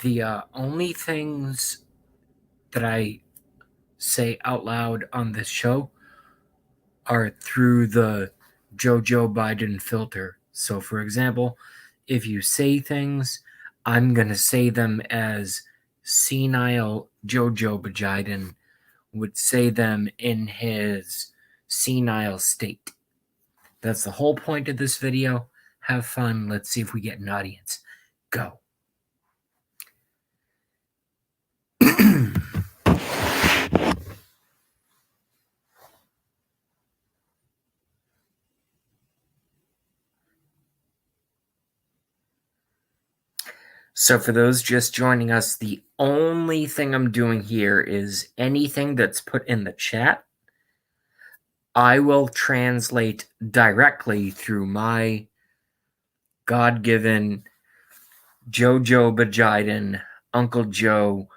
The only things that I say out loud on this show are through the Jojo Biden filter. So, for example, if you say things, I'm going to say them as senile Jojo Biden would say them in his senile state. That's the whole point of this video. Have fun. Let's see if we get an audience. Go. So for those just joining us, the only thing I'm doing here is anything that's put in the chat, I will translate directly through my God-given Jojo Biden, Uncle Joe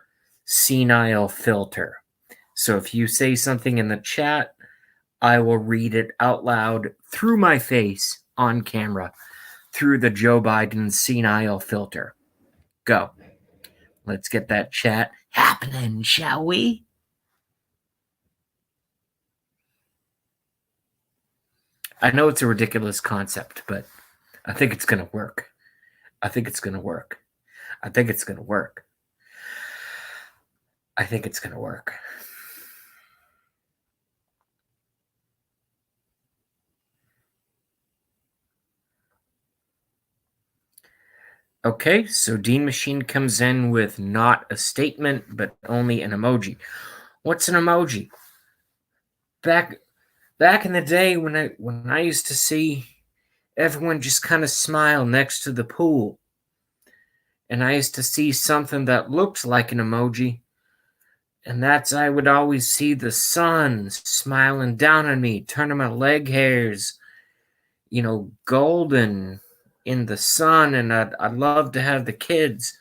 senile filter. So if you say something in the chat, I will read it out loud through my face on camera through the Joe Biden senile filter. Go. Let's get that chat happening, shall we? I know it's a ridiculous concept, but I think it's going to work. I think it's going to work. I think it's going to work. I think it's going to work. Okay, so Dean Machine comes in with not a statement, but only an emoji. What's an emoji? Back in the day when I used to see everyone just kind of smile next to the pool, and I used to see something that looked like an emoji, and that's I would always see the sun smiling down on me, turning my leg hairs, golden in the sun, and I'd love to have the kids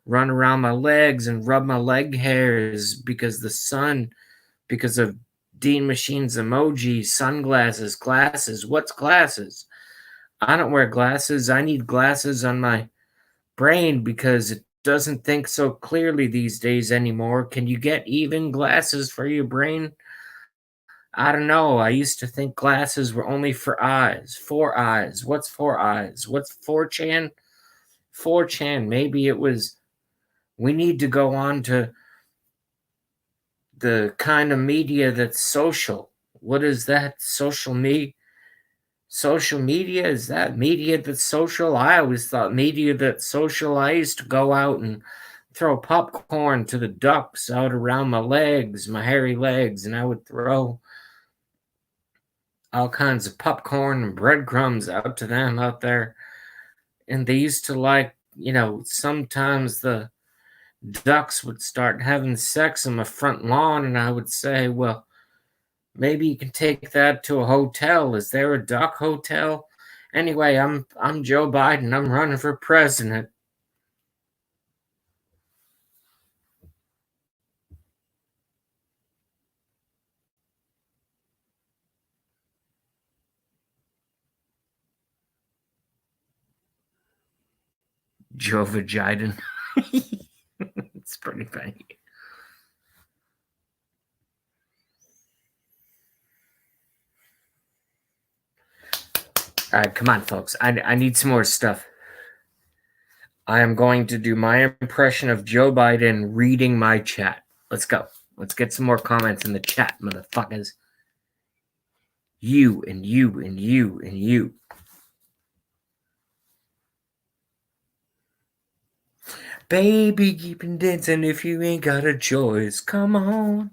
run around my legs and rub my leg hairs because of Dean Machine's emoji, sunglasses, glasses. What's glasses? I don't wear glasses. I need glasses on my brain because it doesn't think so clearly these days anymore. Can you get even glasses for your brain? I don't know. I used to think glasses were only for eyes. 4 eyes. What's 4 eyes? What's 4chan? 4chan. Maybe it was. We need to go on to the kind of media that's social. What is that? Social media? Social media? Is that media that's social? I always thought media that's social. I used to go out and throw popcorn to the ducks out around my legs, my hairy legs, and I would throw all kinds of popcorn and breadcrumbs out to them out there. And they used to sometimes the ducks would start having sex on my front lawn, and I would say, well, maybe you can take that to a hotel. Is there a duck hotel? Anyway, I'm Joe Biden. I'm running for president. Joe Biden. It's pretty funny. All right, come on, folks. I need some more stuff. I am going to do my impression of Joe Biden reading my chat. Let's go. Let's get some more comments in the chat, motherfuckers. You and you and you and you. Baby, keep on dancing if you ain't got a choice. Come on.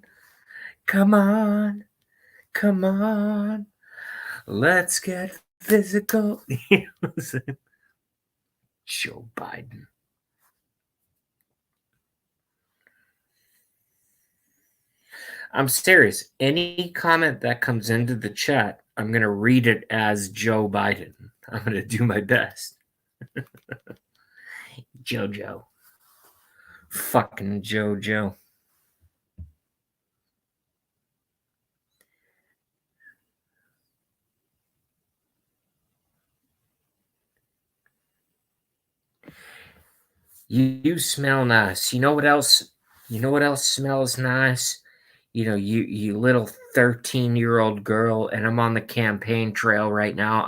Come on. Come on. Let's get physical. Joe Biden. I'm serious. Any comment that comes into the chat, I'm going to read it as Joe Biden. I'm going to do my best. Jojo. Fucking Jojo. You smell nice. You know what else? You know what else smells nice? You little 13-year-old girl, and I'm on the campaign trail right now.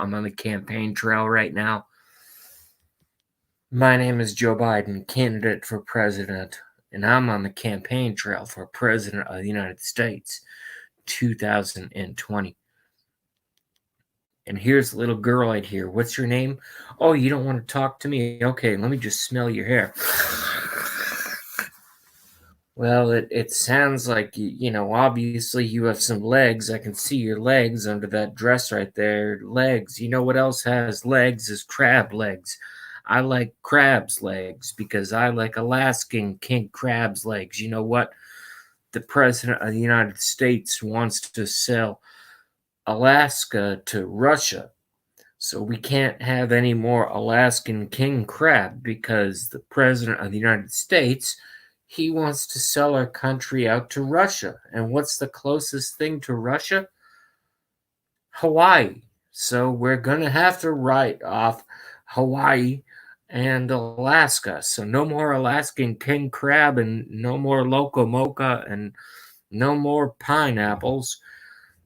My name is Joe Biden, candidate for president, and I'm on the campaign trail for president of the United States, 2020. And here's a little girl right here. What's your name? Oh, you don't want to talk to me? Okay, let me just smell your hair. Well, it sounds like, obviously you have some legs. I can see your legs under that dress right there. Legs. You know what else has legs is crab legs. I like crab's legs because I like Alaskan king crab's legs. You know what? The president of the United States wants to sell Alaska to Russia. So we can't have any more Alaskan king crab because the president of the United States, he wants to sell our country out to Russia. And what's the closest thing to Russia? Hawaii. So we're going to have to write off Hawaii and Alaska. So no more Alaskan king crab and no more loco mocha and no more pineapples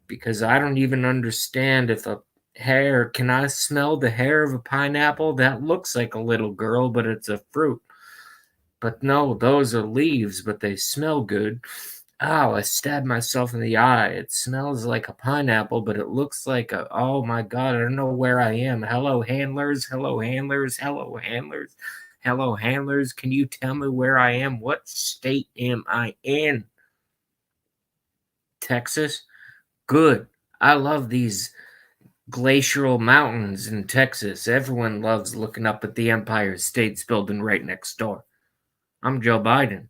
because I don't even understand if a hair, can I smell the hair of a pineapple? That looks like a little girl, but it's a fruit. But no, those are leaves, but they smell good. Ow, I stabbed myself in the eye. It smells like a pineapple, but it looks like oh my God, I don't know where I am. Hello, handlers. Hello, handlers. Hello, handlers. Hello, handlers. Can you tell me where I am? What state am I in? Texas? Good. I love these glacial mountains in Texas. Everyone loves looking up at the Empire State's building right next door. I'm Joe Biden.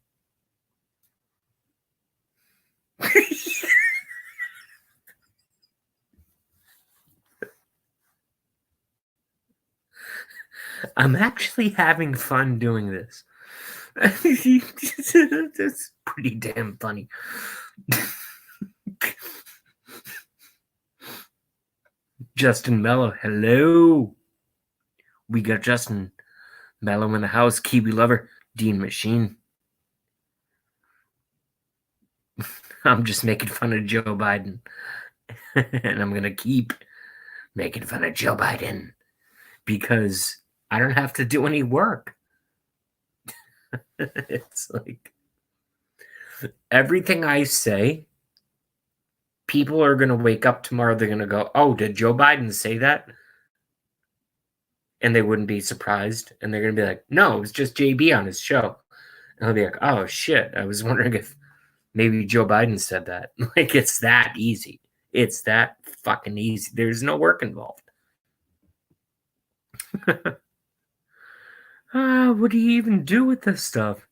I'm actually having fun doing this. It's pretty damn funny. Justin Mello, hello. We got Justin Mello in the house. Kiwi lover, Dean Machine. I'm just making fun of Joe Biden. And I'm going to keep making fun of Joe Biden because I don't have to do any work. It's like everything I say, people are going to wake up tomorrow. They're going to go, oh, did Joe Biden say that? And they wouldn't be surprised. And they're going to be like, no, it was just JB on his show. And I'll be like, oh, shit. I was wondering if maybe Joe Biden said that. Like, it's that easy. It's that fucking easy. There's no work involved. What do you even do with this stuff?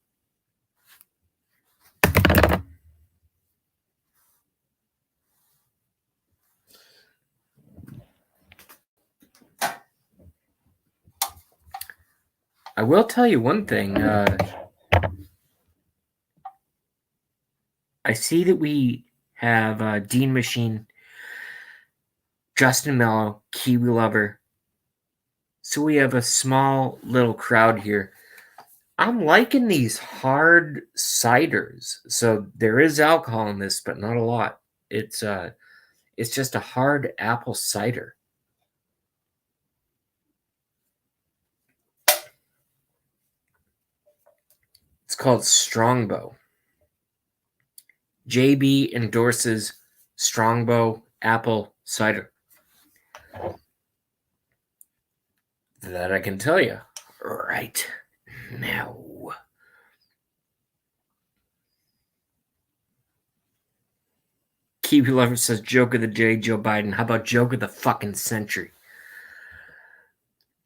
I will tell you one thing. I see that we have Dean Machine, Justin Mello, Kiwi Lover. So we have a small little crowd here. I'm liking these hard ciders. So there is alcohol in this, but not a lot. It's just a hard apple cider. It's called Strongbow. JB endorses Strongbow apple cider. That I can tell you right now. Kiwi Lover says joke of the day, Joe Biden. How about joke of the fucking century?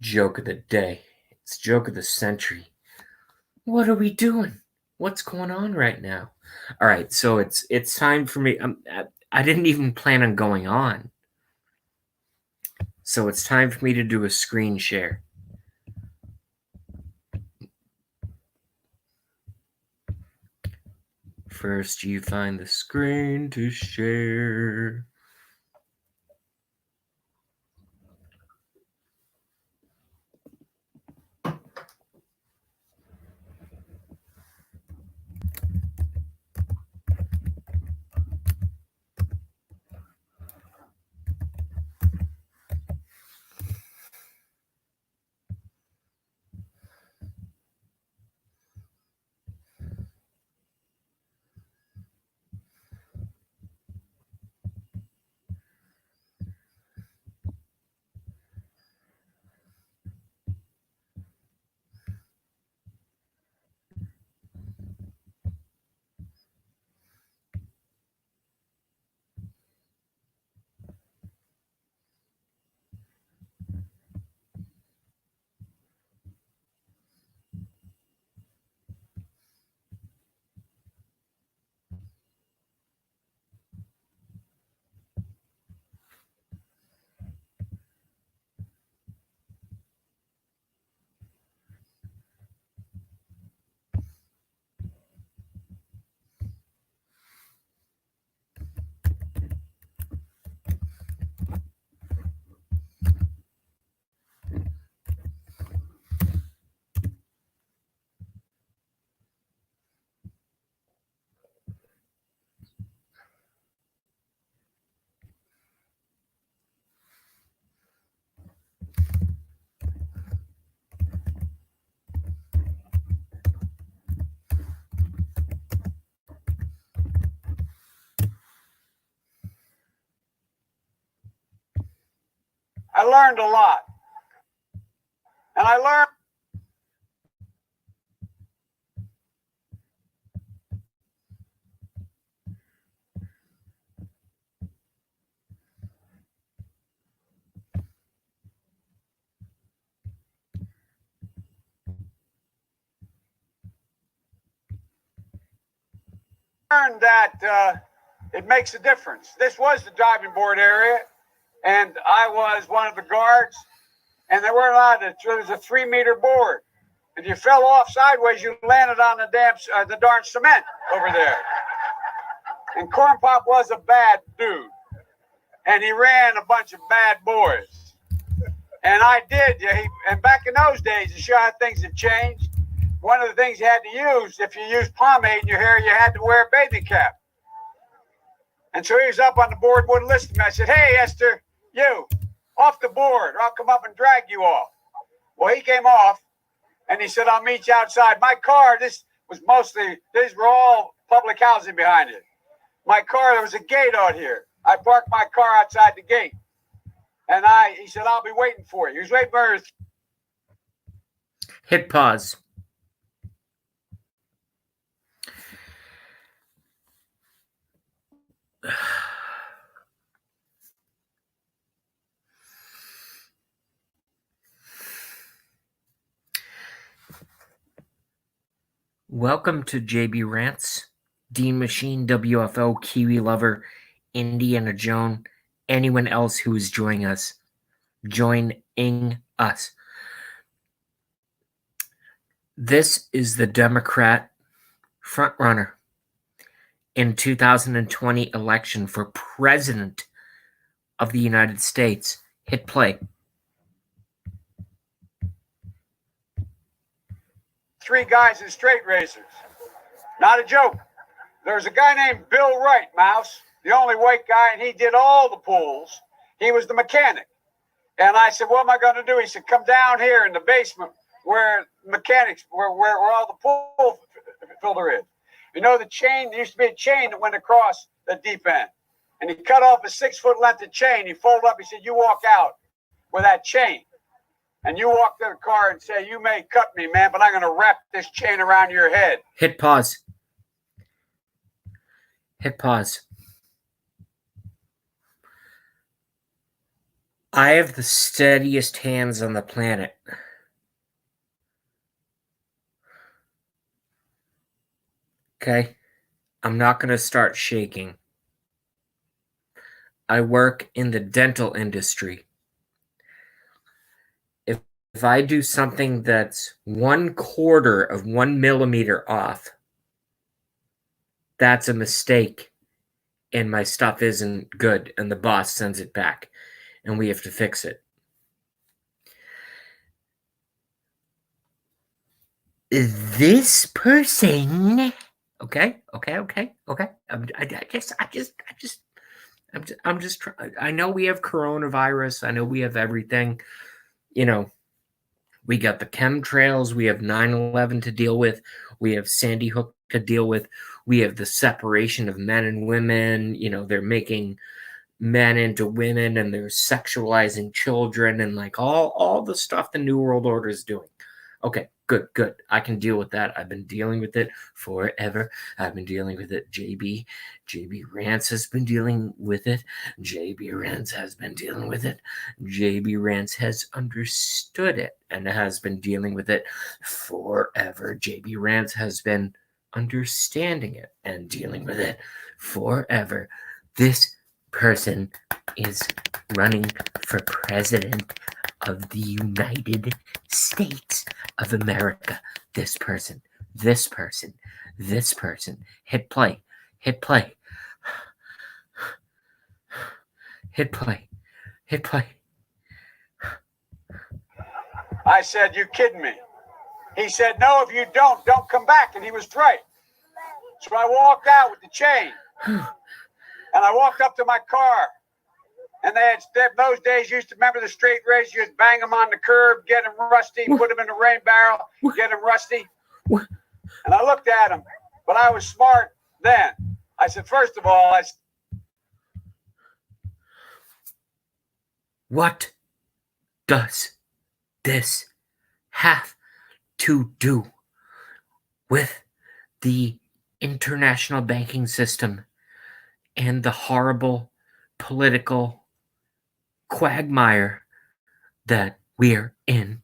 Joke of the day. It's joke of the century. What are we doing? What's going on right now? All right, so it's time for me. I didn't even plan on going on. So it's time for me to do a screen share. First, you find the screen to share. learned a lot. And I learned that it makes a difference. This was the diving board area, and I was one of the guards, and there weren't allowed to. There was a 3-meter board. If you fell off sideways, you landed on the darn cement over there. And Corn Pop was a bad dude, and he ran a bunch of bad boys. And I did. And back in those days, to show how things had changed, one of the things you had to use, if you used pomade in your hair, you had to wear a baby cap. And so he was up on the board, wouldn't listen to me. I said, "Hey, Esther, you, off the board, or I'll come up and drag you off." Well, he came off, and he said, "I'll meet you outside." My car, these were all public housing behind it. My car, there was a gate out here. I parked my car outside the gate. And he said, "I'll be waiting for you." He was waiting for us. Hit pause. Welcome to JB Rants, Dean Machine, WFO, Kiwi Lover, Indiana Joan, anyone else who is joining us. This is the Democrat frontrunner in 2020 election for President of the United States. Hit play. 3 guys in straight razors. Not a joke. There's a guy named Bill Wright, Mouse, the only white guy, and he did all the pulls. He was the mechanic. And I said, "What am I going to do?" He said, "Come down here in the basement where mechanics, where all the pull filter is. You know the chain, there used to be a chain that went across the deep end. And he cut off a 6-foot length of chain. He folded up, he said, "You walk out with that chain. And you walk to the car and say, 'You may cut me, man, but I'm going to wrap this chain around your head.'" Hit pause. Hit pause. I have the steadiest hands on the planet. Okay? I'm not going to start shaking. I work in the dental industry. If I do something that's 1/4 of 1 millimeter off, that's a mistake, and my stuff isn't good, and the boss sends it back, and we have to fix it. This person, okay. I'm just trying. I know we have coronavirus. I know we have everything. You know, we got the chemtrails. We have 9/11 to deal with. We have Sandy Hook to deal with. We have the separation of men and women. You know, they're making men into women, and they're sexualizing children, and like all the stuff the New World Order is doing. Okay, good. I can deal with that. I've been dealing with it forever. I've been dealing with it. JB Rants has been dealing with it. JB Rants has been dealing with it. JB Rants has understood it and has been dealing with it forever. JB Rants has been understanding it and dealing with it forever. This person is running for president of the United States of America. This person. Hit play. I said, "You kidding me?" He said, "No, if you don't come back." And he was right. So I walked out with the chain. And I walked up to my car. And they had, those days, you used to remember the straight razor, you'd bang them on the curb, get them rusty, put them in the rain barrel, get them rusty. And I looked at him, but I was smart then. I said, first of all, What does this have to do with the international banking system and the horrible political quagmire that we're in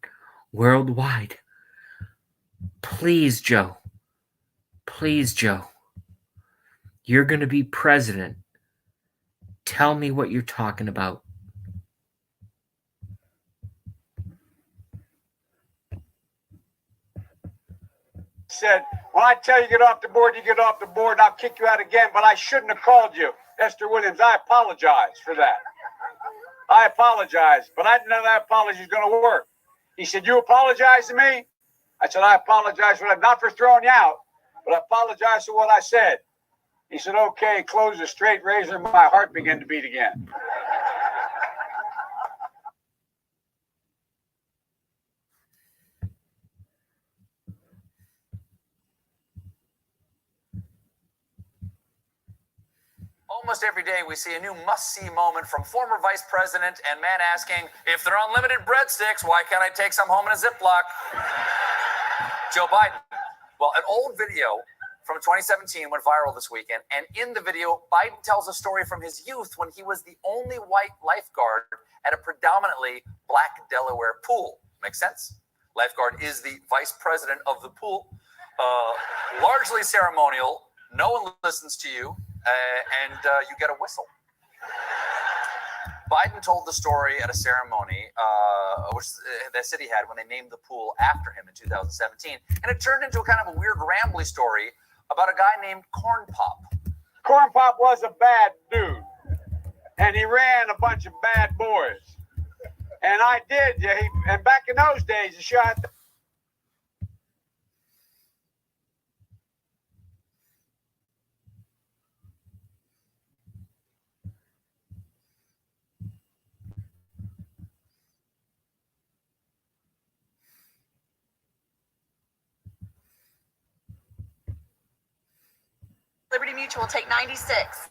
worldwide? Please, Joe. Please, Joe. You're going to be president. Tell me what you're talking about. Said, when I tell you get off the board, you get off the board, and I'll kick you out again, but I shouldn't have called you. Esther Williams, I apologize for that. I apologize, but I didn't know that apology was going to work. He said, you apologize to me? I said, I apologize for that, not for throwing you out, but I apologize for what I said. He said, okay, close the straight razor, my heart began to beat again. Almost every day we see a new must-see moment from former vice president and man asking, if they're unlimited breadsticks, why can't I take some home in a Ziploc? Joe Biden. Well, an old video from 2017 went viral this weekend, and in the video, Biden tells a story from his youth when he was the only white lifeguard at a predominantly black Delaware pool. Makes sense? Lifeguard is the vice president of the pool. Largely ceremonial. No one listens to you. And you get a whistle. Biden told the story at a ceremony, which the city had when they named the pool after him in 2017. And it turned into a kind of a weird rambly story about a guy named Corn Pop. Corn Pop was a bad dude. And he ran a bunch of bad boys. And I did. And back in those days, he shot... Liberty Mutual, take 96.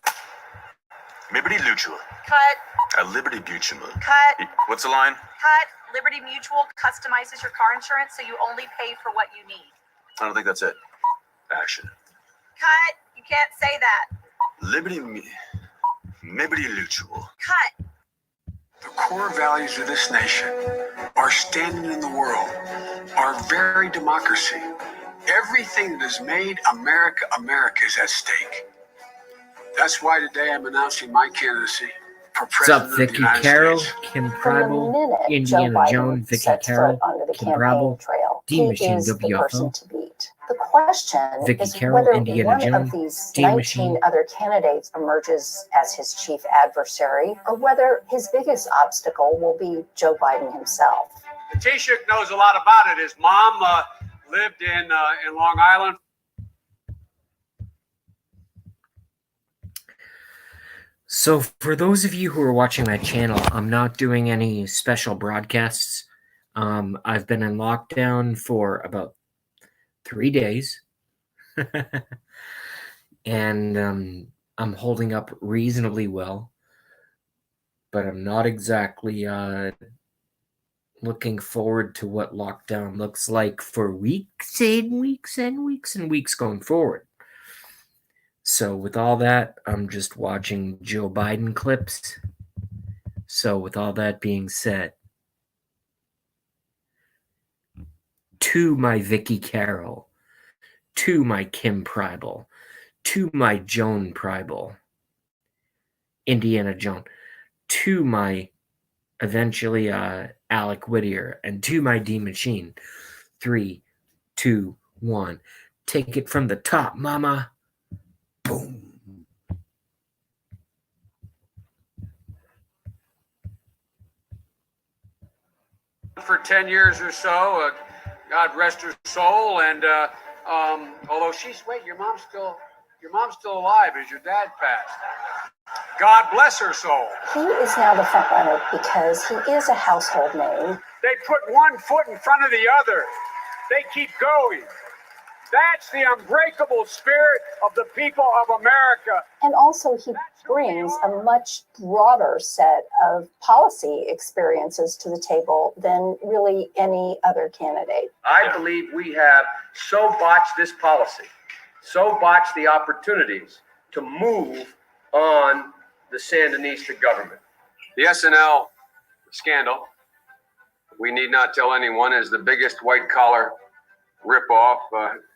Liberty Mutual. Cut. Liberty Mutual. Cut. What's the line? Cut. Liberty Mutual customizes your car insurance so you only pay for what you need. I don't think that's it. Action. Cut. You can't say that. Liberty Mutual. Cut. The core values of this nation, our standing in the world, our very democracy, everything that has made America America is at stake. That's why today I'm announcing my candidacy for What's president up, of the Vicky United Carroll, States. Kim From the Pryble, minute Indiana Joe Biden Jones, Vicky sets Carroll, foot onto the Kim campaign Pryble, trail, Dean he Machine is the person WFO, to beat. The question Vicky is Carroll, whether Indiana one Jones, of these Dean 19 Machine. other candidates emerges as his chief adversary, or whether his biggest obstacle will be Joe Biden himself. The Taoiseach knows a lot about it. His mom lived in Long Island. So for those of you who are watching my channel, I'm not doing any special broadcasts. I've been in lockdown for about 3 days. And I'm holding up reasonably well. But I'm not exactly looking forward to what lockdown looks like for weeks and weeks and weeks and weeks going forward. So with all that, I'm just watching Joe Biden clips. So with all that being said, to my Vicky Carroll, to my Kim Pryble, to my Joan Pryble, Indiana Jones, to my eventually Alec Whittier, and to my D Machine. 3, 2, 1. Take it from the top, mama. Boom. For 10 years or so, God rest her soul. And although your mom's still alive as your dad passed. God bless her soul. He is now the front runner because he is a household name. They put one foot in front of the other. They keep going. That's the unbreakable spirit of the people of America. And also, he brings a much broader set of policy experiences to the table than really any other candidate. I believe we have so botched this policy, so botched the opportunities to move on the Sandinista government. The SNL scandal, we need not tell anyone, is the biggest white-collar ripoff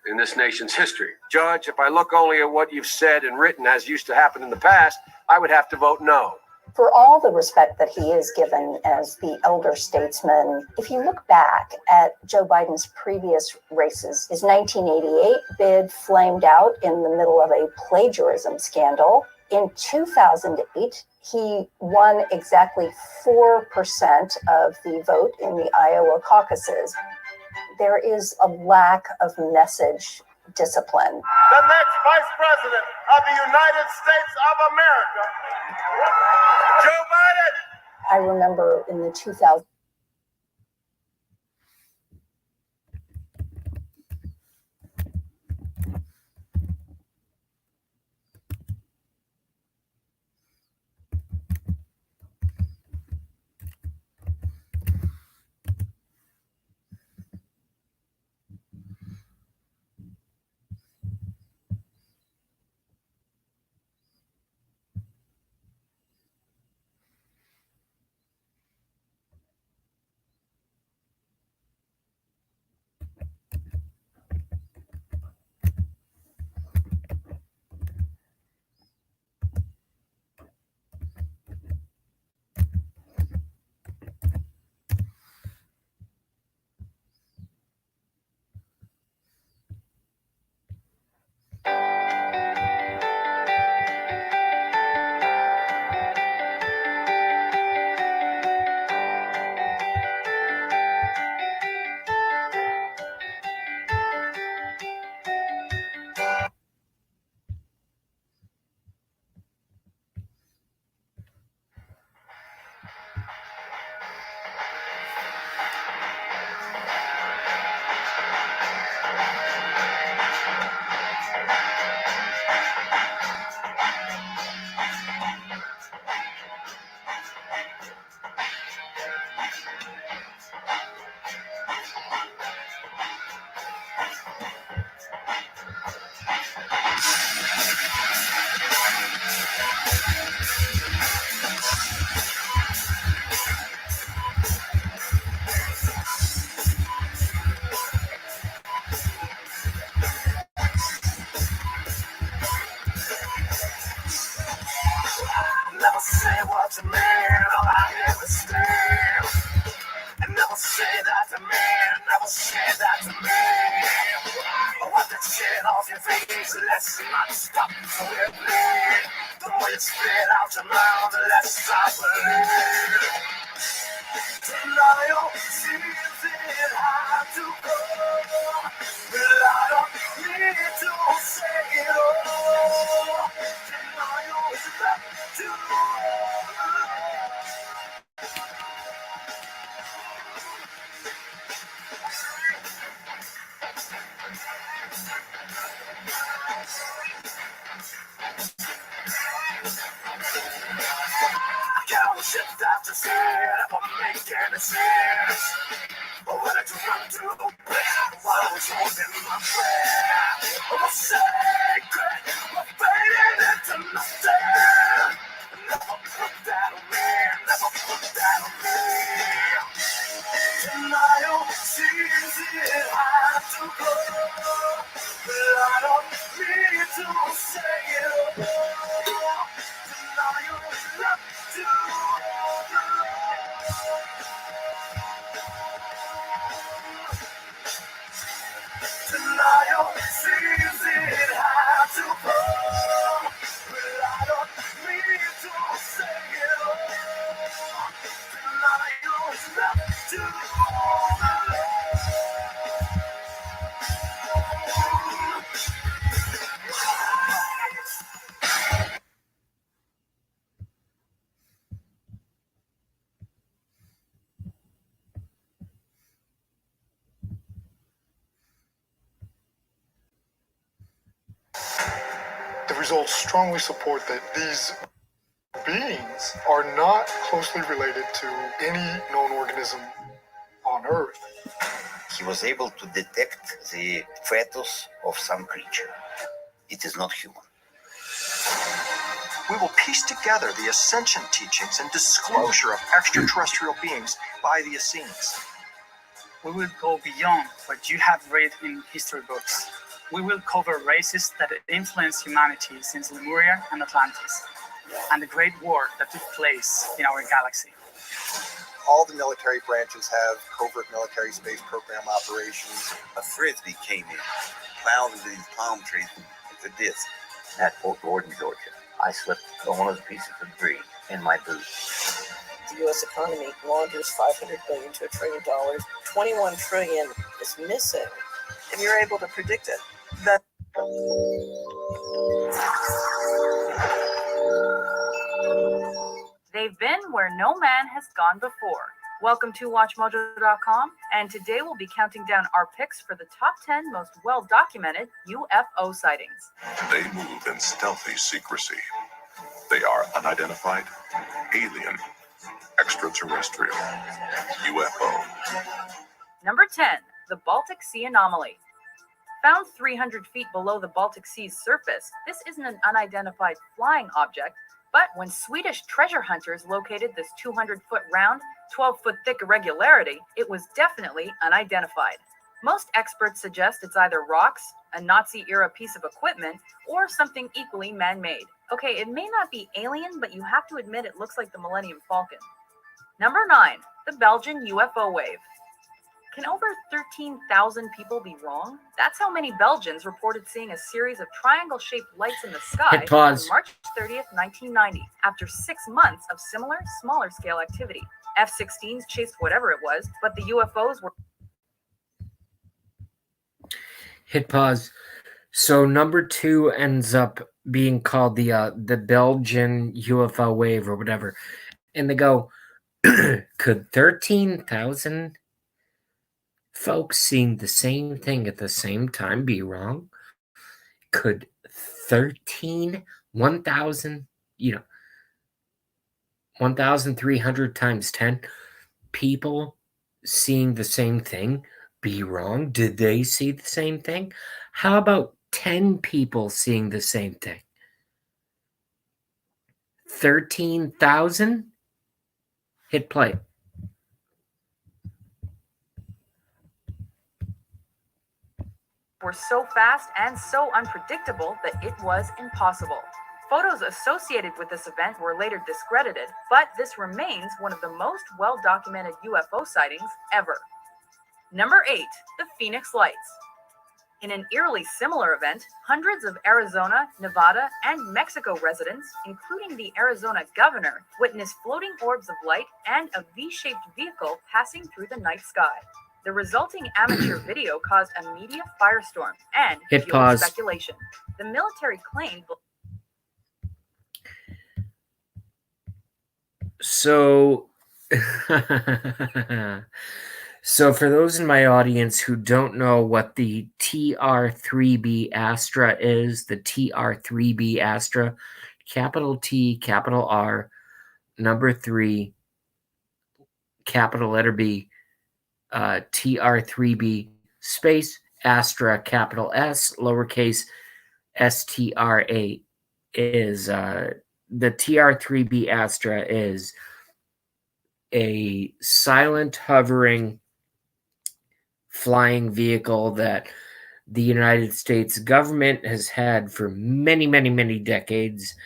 in this nation's history. Judge, if I look only at what you've said and written as used to happen in the past, I would have to vote no. For all the respect that he is given as the elder statesman, if you look back at Joe Biden's previous races, his 1988 bid flamed out in the middle of a plagiarism scandal. In 2008, he won exactly 4% of the vote in the Iowa caucuses. There is a lack of message discipline. The next Vice President of the United States of America, Joe Biden. I remember in the 2000. Never say what you mean, all I hear is steam. And never say that to me, never say that to me. Wipe that shit off your face, let's not stop so we bleed. The more you spit out your mouth, the less I believe. Denial seems it hard to go. Rely on me to say it all. Denial is left to shit that to say, never make any sense. But when I just run to the bed, while I was holding my breath, I'm a secret, I'm fading into nothing. Never put that on me, never put that on me. Denial seems it hard to go. Rely on me to say it all. Denial is left to Denial seems it hard to fall. Rely on me to say it all. Denial is left to results strongly support that these beings are not closely related to any known organism on Earth. He was able to detect the fetus of some creature. It is not human. We will piece together the ascension teachings and disclosure of extraterrestrial beings by the Essenes. We will go beyond what you have read in history books. We will cover races that influenced humanity since Lemuria and Atlantis, and the great war that took place in our galaxy. All the military branches have covert military space program operations. A frisbee came in, plowed into these palm trees with a disc. At Fort Gordon, Georgia, I slipped one of the pieces of debris in my boot. The U.S. economy launders $500 billion to $1 trillion. $21 trillion is missing, and you're able to predict it. That They've been where no man has gone before. Welcome to WatchMojo.com, and today we'll be counting down our picks for the top 10 most well-documented UFO sightings. They move in stealthy secrecy. They are unidentified, alien, extraterrestrial, UFO. Number 10, the Baltic Sea Anomaly. Found 300 feet below the Baltic Sea's surface, this isn't an unidentified flying object, but when Swedish treasure hunters located this 200-foot round, 12-foot thick irregularity, it was definitely unidentified. Most experts suggest it's either rocks, a Nazi-era piece of equipment, or something equally man-made. Okay, it may not be alien, but you have to admit it looks like the Millennium Falcon. Number 9, the Belgian UFO wave. Can over 13,000 people be wrong? That's how many Belgians reported seeing a series of triangle-shaped lights in the sky Hit pause. on March 30th, 1990, after 6 months of similar, smaller-scale activity. F-16s chased whatever it was, but the UFOs were... Hit pause. So number 2 ends up being called the Belgian UFO wave or whatever. And they go, could 13,000 folks seeing the same thing at the same time be wrong? Could 1,000, 1,300 times 10 people seeing the same thing be wrong? Did they see the same thing? How about 10 people seeing the same thing? 13,000? Hit play. were so fast and so unpredictable that it was impossible. Photos associated with this event were later discredited, but this remains one of the most well-documented UFO sightings ever. Number 8, the Phoenix Lights. In an eerily similar event, hundreds of Arizona, Nevada, and Mexico residents, including the Arizona governor, witnessed floating orbs of light and a V-shaped vehicle passing through the night sky. The resulting amateur video caused a media firestorm and fueled speculation. The military claimed... So for those in my audience who don't know what the TR-3B Astra is, the TR-3B Astra, capital T, capital R, number 3, capital letter B, TR-3B space Astra, capital S, lowercase STRA is the TR-3B Astra is a silent hovering flying vehicle that the United States government has had for many, many, many decades.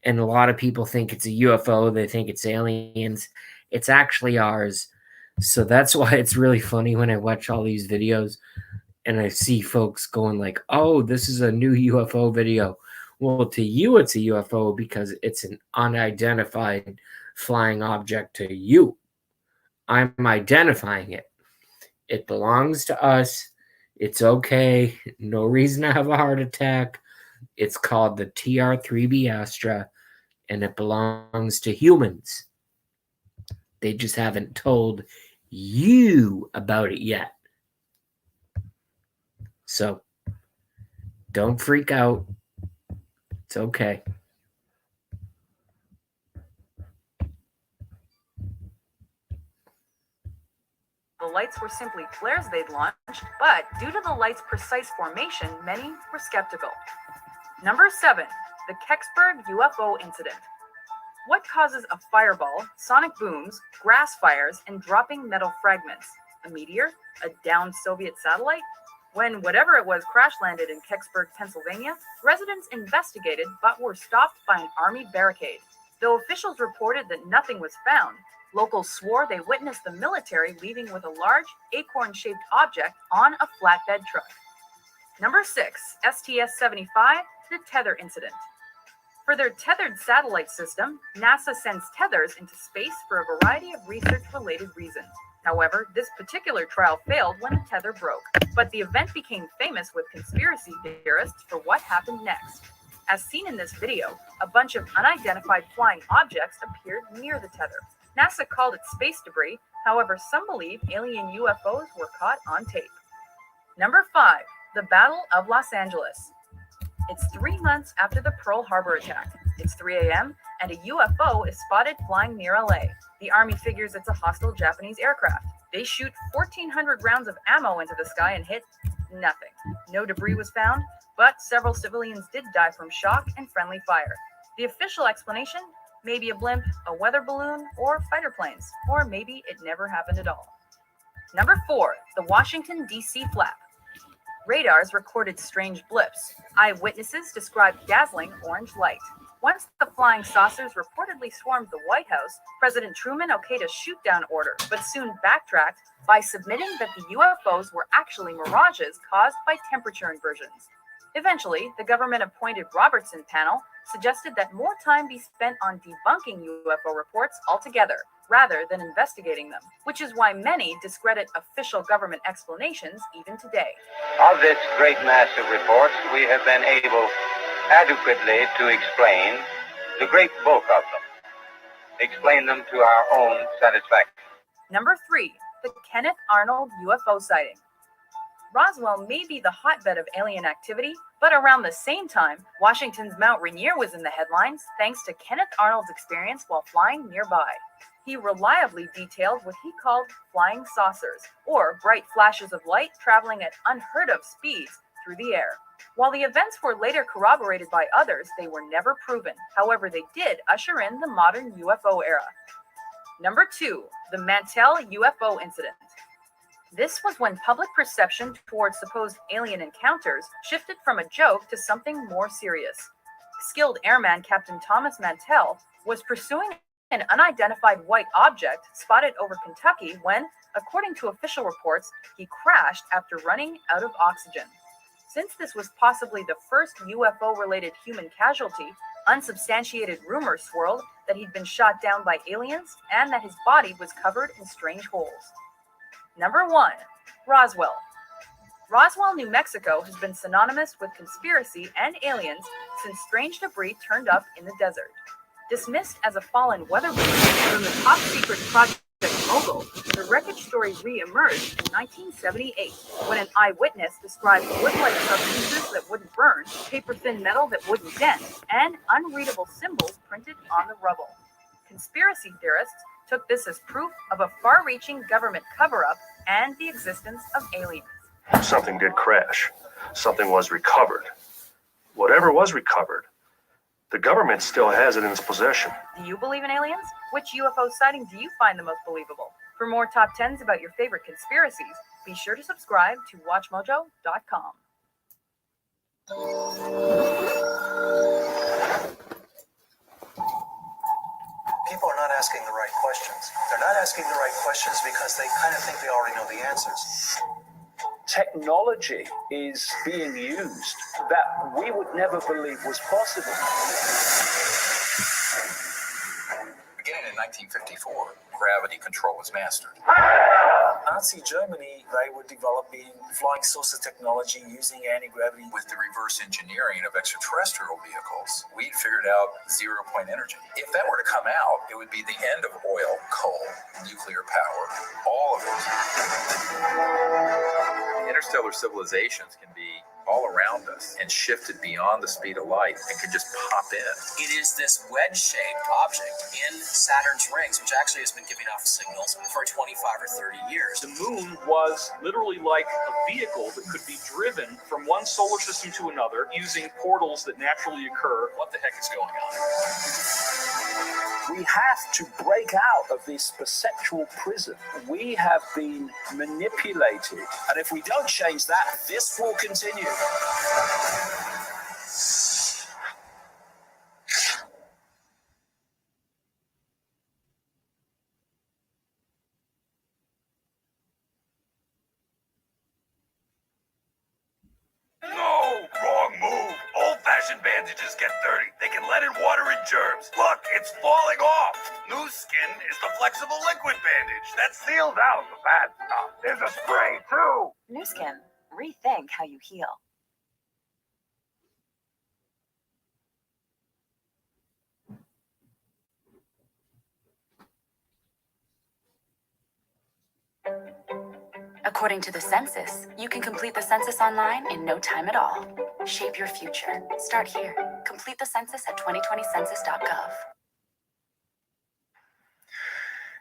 And a lot of people think it's a UFO. They think it's aliens. It's actually ours. So that's why it's really funny when I watch all these videos and I see folks going like, oh, this is a new UFO video. Well, to you, it's a UFO because it's an unidentified flying object to you. I'm identifying it. It belongs to us. It's okay. No reason to have a heart attack. It's called the TR-3B Astra, and it belongs to humans. They just haven't told you about it yet. So, don't freak out. It's okay. The lights were simply flares they'd launched, but due to the light's precise formation, many were skeptical. Number 7, the Kecksburg UFO incident. What causes a fireball, sonic booms, grass fires, and dropping metal fragments? A meteor? A downed Soviet satellite? When whatever it was crash landed in Kecksburg, Pennsylvania, residents investigated but were stopped by an army barricade. Though officials reported that nothing was found, locals swore they witnessed the military leaving with a large acorn-shaped object on a flatbed truck. Number 6, STS-75, the Tether incident. For their tethered satellite system, NASA sends tethers into space for a variety of research-related reasons. However, this particular trial failed when the tether broke, but the event became famous with conspiracy theorists for what happened next. As seen in this video, a bunch of unidentified flying objects appeared near the tether. NASA called it space debris, however, some believe alien UFOs were caught on tape. Number 5, the Battle of Los Angeles. It's 3 months after the Pearl Harbor attack. It's 3 a.m., and a UFO is spotted flying near LA. The Army figures it's a hostile Japanese aircraft. They shoot 1,400 rounds of ammo into the sky and hit nothing. No debris was found, but several civilians did die from shock and friendly fire. The official explanation? Maybe a blimp, a weather balloon, or fighter planes. Or maybe it never happened at all. Number 4, the Washington, D.C. flap. Radars recorded strange blips. Eyewitnesses described dazzling orange light. Once the flying saucers reportedly swarmed the White House, President Truman okayed a shoot-down order, but soon backtracked by submitting that the UFOs were actually mirages caused by temperature inversions. Eventually, the government-appointed Robertson panel suggested that more time be spent on debunking UFO reports altogether, rather than investigating them, which is why many discredit official government explanations even today. Of this great mass of reports, we have been able adequately to explain the great bulk of them, explain them to our own satisfaction. Number 3, the Kenneth Arnold UFO sighting. Roswell may be the hotbed of alien activity, but around the same time, Washington's Mount Rainier was in the headlines thanks to Kenneth Arnold's experience while flying nearby. He reliably detailed what he called flying saucers, or bright flashes of light traveling at unheard-of speeds through the air. While the events were later corroborated by others, they were never proven. However, they did usher in the modern UFO era. Number 2, the Mantell UFO incident. This was when public perception towards supposed alien encounters shifted from a joke to something more serious. Skilled airman Captain Thomas Mantell was pursuing an unidentified white object spotted over Kentucky when, according to official reports, he crashed after running out of oxygen. Since this was possibly the first UFO-related human casualty, unsubstantiated rumors swirled that he'd been shot down by aliens and that his body was covered in strange holes. Number 1, Roswell. Roswell, New Mexico has been synonymous with conspiracy and aliens since strange debris turned up in the desert. Dismissed as a fallen weather balloon from the top-secret Project Mogul, the wreckage story re-emerged in 1978 when an eyewitness described wood-like substances that wouldn't burn, paper-thin metal that wouldn't dent, and unreadable symbols printed on the rubble. Conspiracy theorists took this as proof of a far-reaching government cover-up and the existence of aliens. Something did crash. Something was recovered. Whatever was recovered, the government still has it in its possession. Do you believe in aliens? Which UFO sighting do you find the most believable? For more top 10s about your favorite conspiracies, be sure to subscribe to WatchMojo.com. People are not asking the right questions. They're not asking the right questions because they kind of think they already know the answers. Technology is being used that we would never believe was possible. Beginning in 1954, gravity control was mastered. Nazi Germany, they were developing flying saucer technology using anti-gravity. With the reverse engineering of extraterrestrial vehicles, we'd figured out zero-point energy. If that were to come out, it would be the end of oil, coal, nuclear power, all of it. Interstellar civilizations can be all around us and shifted beyond the speed of light and could just pop in. It is this wedge-shaped object in Saturn's rings, which actually has been giving off signals for 25 or 30 years. The moon was literally like a vehicle that could be driven from one solar system to another using portals that naturally occur. What the heck is going on? We have to break out of this perceptual prison. We have been manipulated, and if we don't change that, this will continue. No! Wrong move! Old-fashioned bandages get dirty. They can let in water and germs. Look, it's falling off! New Skin is the flexible liquid bandage that seals out the bad stuff. There's a spray, too! New Skin. Rethink how you heal. According to the census, you can complete the census online in no time at all. Shape your future. Start here. Complete the census at 2020census.gov.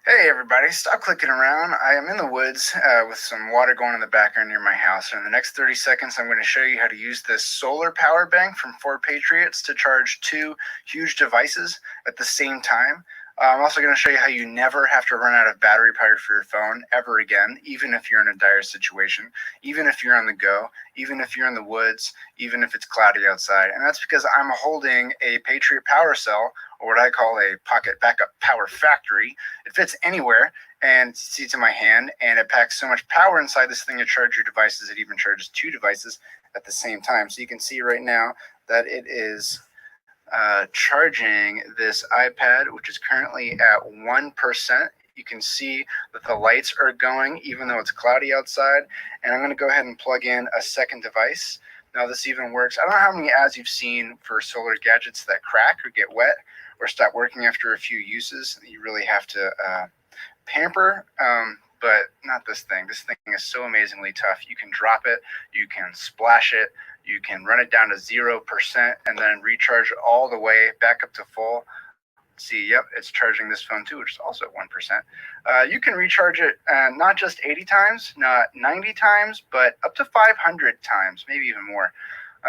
Hey everybody, stop clicking around. I am in the woods with some water going in the background near my house. And in the next 30 seconds, I'm going to show you how to use this solar power bank from Ford Patriots to charge 2 huge devices at the same time. I'm also going to show you how you never have to run out of battery power for your phone ever again, even if you're in a dire situation, even if you're on the go, even if you're in the woods, even if it's cloudy outside. And that's because I'm holding a Patriot Power Cell, or what I call a pocket backup power factory. It fits anywhere, and see, it's in my hand, and it packs so much power inside this thing to charge your devices. It even charges 2 devices at the same time. So you can see right now that it is charging this iPad, which is currently at 1%. You can see that the lights are going even though it's cloudy outside. And I'm going to go ahead and plug in a second device. Now this even works. I don't know how many ads you've seen for solar gadgets that crack or get wet or stop working after a few uses. You really have to pamper, but not this thing. This thing is so amazingly tough. You can drop it, you can splash it, you can run it down to 0% and then recharge it all the way back up to full. See, yep, it's charging this phone too, which is also at 1%. You can recharge it not just 80 times, not 90 times, but up to 500 times, maybe even more.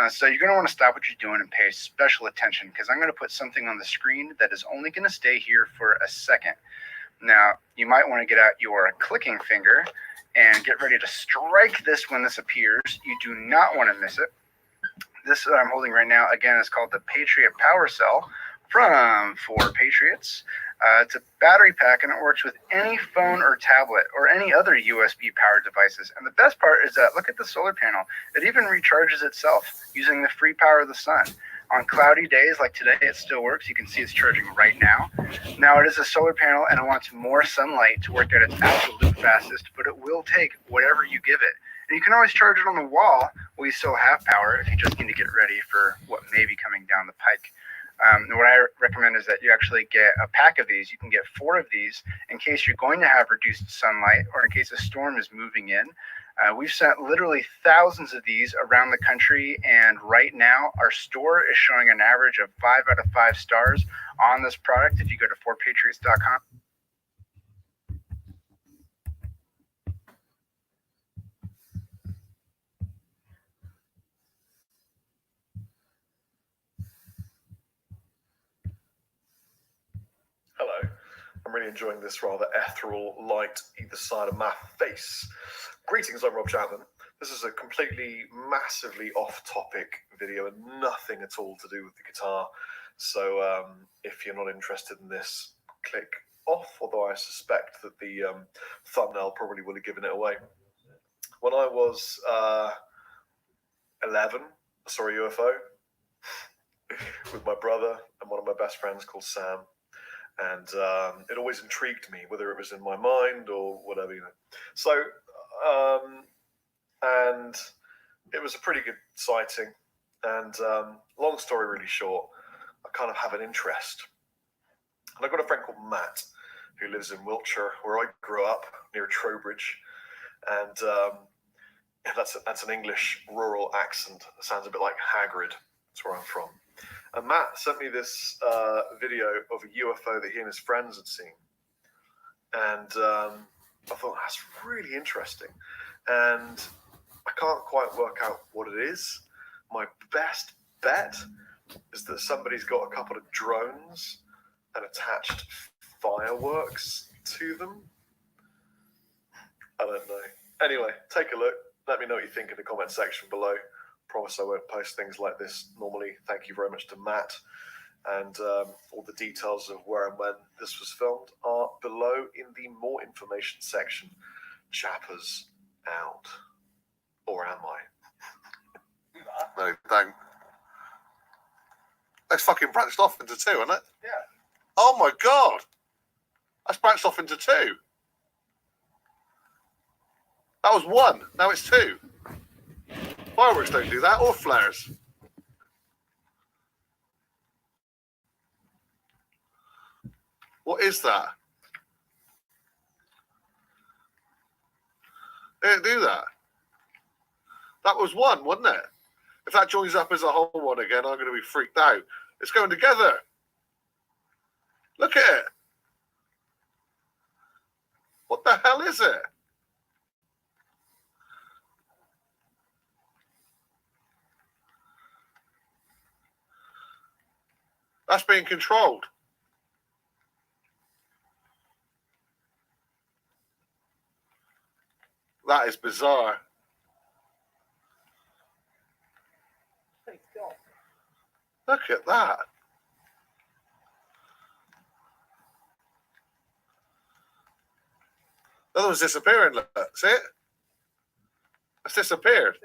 So you're going to want to stop what you're doing and pay special attention, because I'm going to put something on the screen that is only going to stay here for a second. Now, you might want to get out your clicking finger and get ready to strike this when this appears. You do not want to miss it. This that I'm holding right now, again, is called the Patriot Power Cell from Ford Patriots. It's a battery pack, and it works with any phone or tablet or any other USB powered devices. And the best part is that, look at the solar panel. It even recharges itself using the free power of the sun. On cloudy days like today, it still works. You can see it's charging right now. Now, it is a solar panel, and it wants more sunlight to work at its absolute fastest, but it will take whatever you give it. And you can always charge it on the wall while you still have power if you just need to get ready for what may be coming down the pike. What I recommend is that you actually get a pack of these. You can get 4 of these in case you're going to have reduced sunlight or in case a storm is moving in. We've sent literally thousands of these around the country, and right now our store is showing an average of 5 out of 5 stars on this product if you go to FordPatriots.com. Hello, I'm really enjoying this rather ethereal light either side of my face. Greetings, I'm Rob Chapman. This is a completely, massively off-topic video and nothing at all to do with the guitar. So if you're not interested in this, click off, although I suspect that the thumbnail probably would have given it away. When I was 11, I saw a UFO with my brother and one of my best friends called Sam. And it always intrigued me, whether it was in my mind or whatever, you know. So, and it was a pretty good sighting. And long story really short, I kind of have an interest. And I've got a friend called Matt who lives in Wiltshire, where I grew up, near Trowbridge. And Yeah, that's an English rural accent. It sounds a bit like Hagrid. That's where I'm from. And Matt sent me this video of a UFO that he and his friends had seen. And I thought, that's really interesting. And I can't quite work out what it is. My best bet is that somebody's got a couple of drones and attached fireworks to them. I don't know. Anyway, take a look. Let me know what you think in the comment section below. Promise I won't post things like this normally. Thank you very much to Matt. And all the details of where and when this was filmed are below in the more information section. Chappers out. Or am I? No, don't. That's fucking branched off into two, isn't it? Yeah. Oh my god! That's branched off into two. That was one. Now it's two. Fireworks don't do that, or flares. What is that? They don't do that. That was one, wasn't it? If that joins up as a whole one again, I'm going to be freaked out. It's going together. Look at it. What the hell is it? That's being controlled. That is bizarre. Look at that. The other one's disappearing. Look, see it? It's disappeared.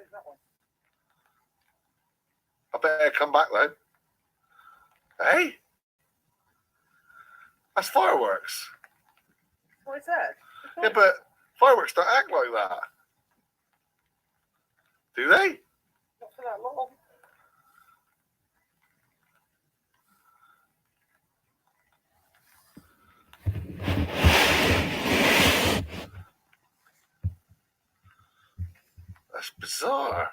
I better come back though. Hey? That's fireworks. What is that? Yeah, but fireworks don't act like that. Do they? Not for that long. That's bizarre.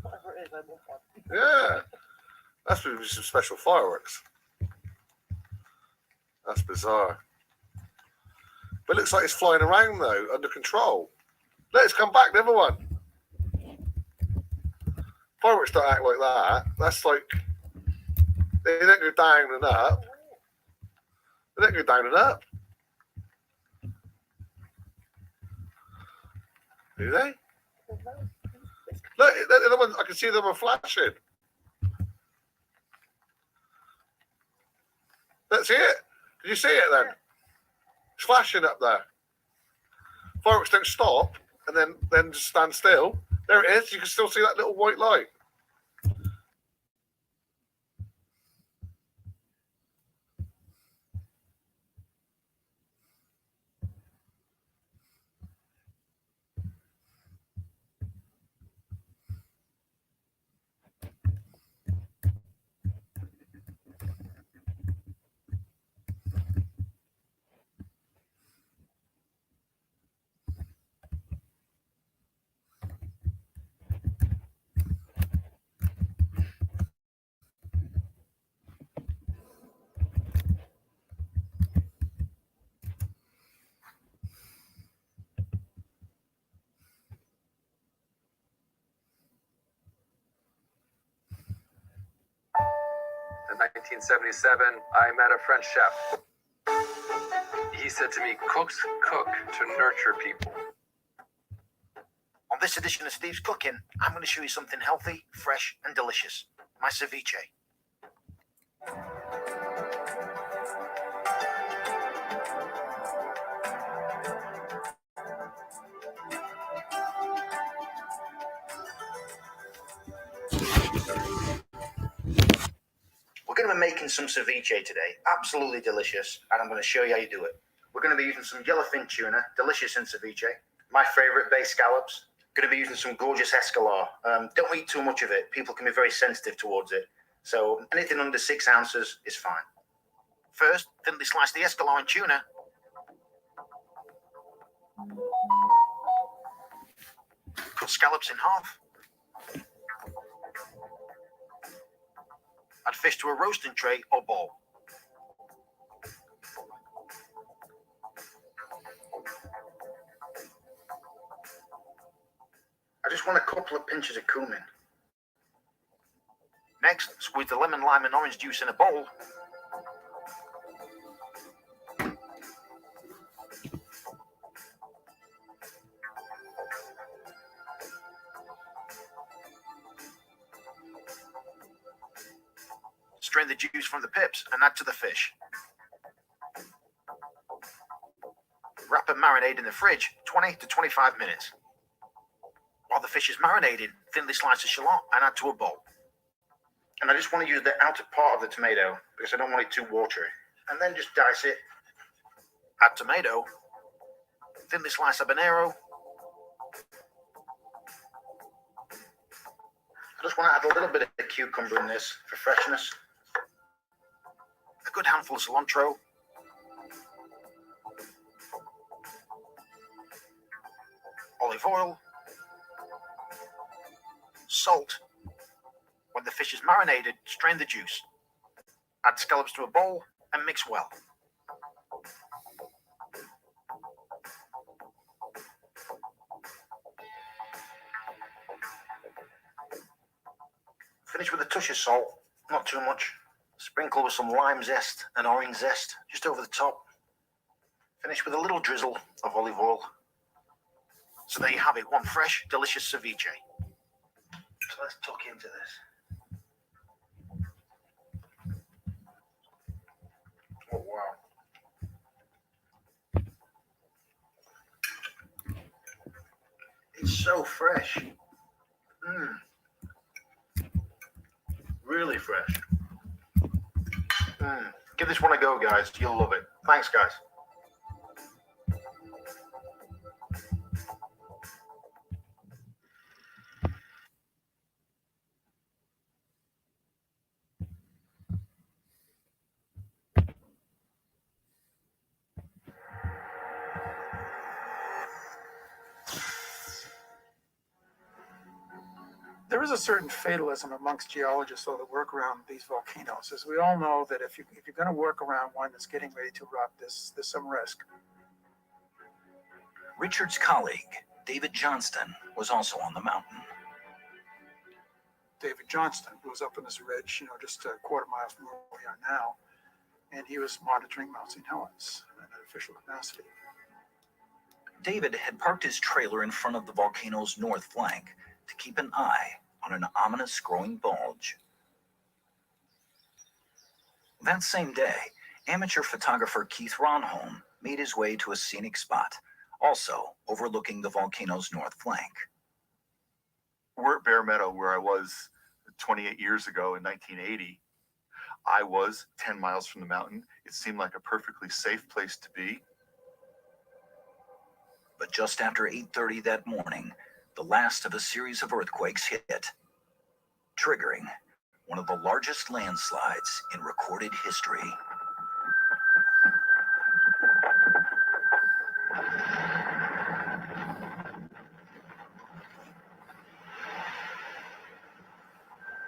Whatever it is, I want one. Yeah. That's going to be some special fireworks. That's bizarre. But it looks like it's flying around though, under control. Let's come back, the other one. Fireworks don't act like that. That's like, they don't go down and up. They don't go down and up. Do they? Look, the other one, I can see them are flashing. Let's see it. Did you see it then? It's flashing up there. Fireworks don't stop and then just stand still. There it is. You can still see that little white light. In 1977, I met a French chef. He said to me, cooks cook to nurture people. On this edition of Steve's Cooking, I'm going to show you something healthy, fresh, and delicious. My ceviche. We're going to be making some ceviche today. Absolutely delicious, and I'm going to show you how you do it. We're going to be using some yellowfin tuna, delicious in ceviche. My favorite, bay scallops. Going to be using some gorgeous escalar. Don't eat too much of it. People can be very sensitive towards it. So anything under 6 ounces is fine. First, thinly slice the escalar and tuna. Cut scallops in half. Add fish to a roasting tray or bowl. I just want a couple of pinches of cumin. Next, squeeze the lemon, lime, and orange juice in a bowl. Strain the juice from the pips and add to the fish. Wrap and marinate in the fridge 20 to 25 minutes. While the fish is marinated, thinly slice a shallot and add to a bowl. And I just want to use the outer part of the tomato because I don't want it too watery. And then just dice it. Add tomato. Thinly slice habanero. I just want to add a little bit of cucumber in this for freshness. A good handful of cilantro. Olive oil. Salt. When the fish is marinated, strain the juice. Add scallops to a bowl and mix well. Finish with a touch of salt, not too much. Sprinkle with some lime zest and orange zest just over the top. Finish with a little drizzle of olive oil. So there you have it, one fresh, delicious ceviche. So let's tuck into this. Oh, wow. It's so fresh. Really fresh. Give this one a go, guys. You'll love it. Thanks, guys. There is a certain fatalism amongst geologists though that work around these volcanoes. As we all know that if you're going to work around one that's getting ready to erupt, there's some risk. Richard's colleague, David Johnston, was also on the mountain. David Johnston was up on this ridge, just a quarter mile from where we are now, and he was monitoring Mount St. Helens at an official capacity. David had parked his trailer in front of the volcano's north flank to keep an eye on an ominous growing bulge. That same day, amateur photographer Keith Ronholm made his way to a scenic spot, also overlooking the volcano's north flank. We're at Bear Meadow, where I was 28 years ago in 1980. I was 10 miles from the mountain. It seemed like a perfectly safe place to be. But just after 8:30 that morning, the last of a series of earthquakes hit, triggering one of the largest landslides in recorded history.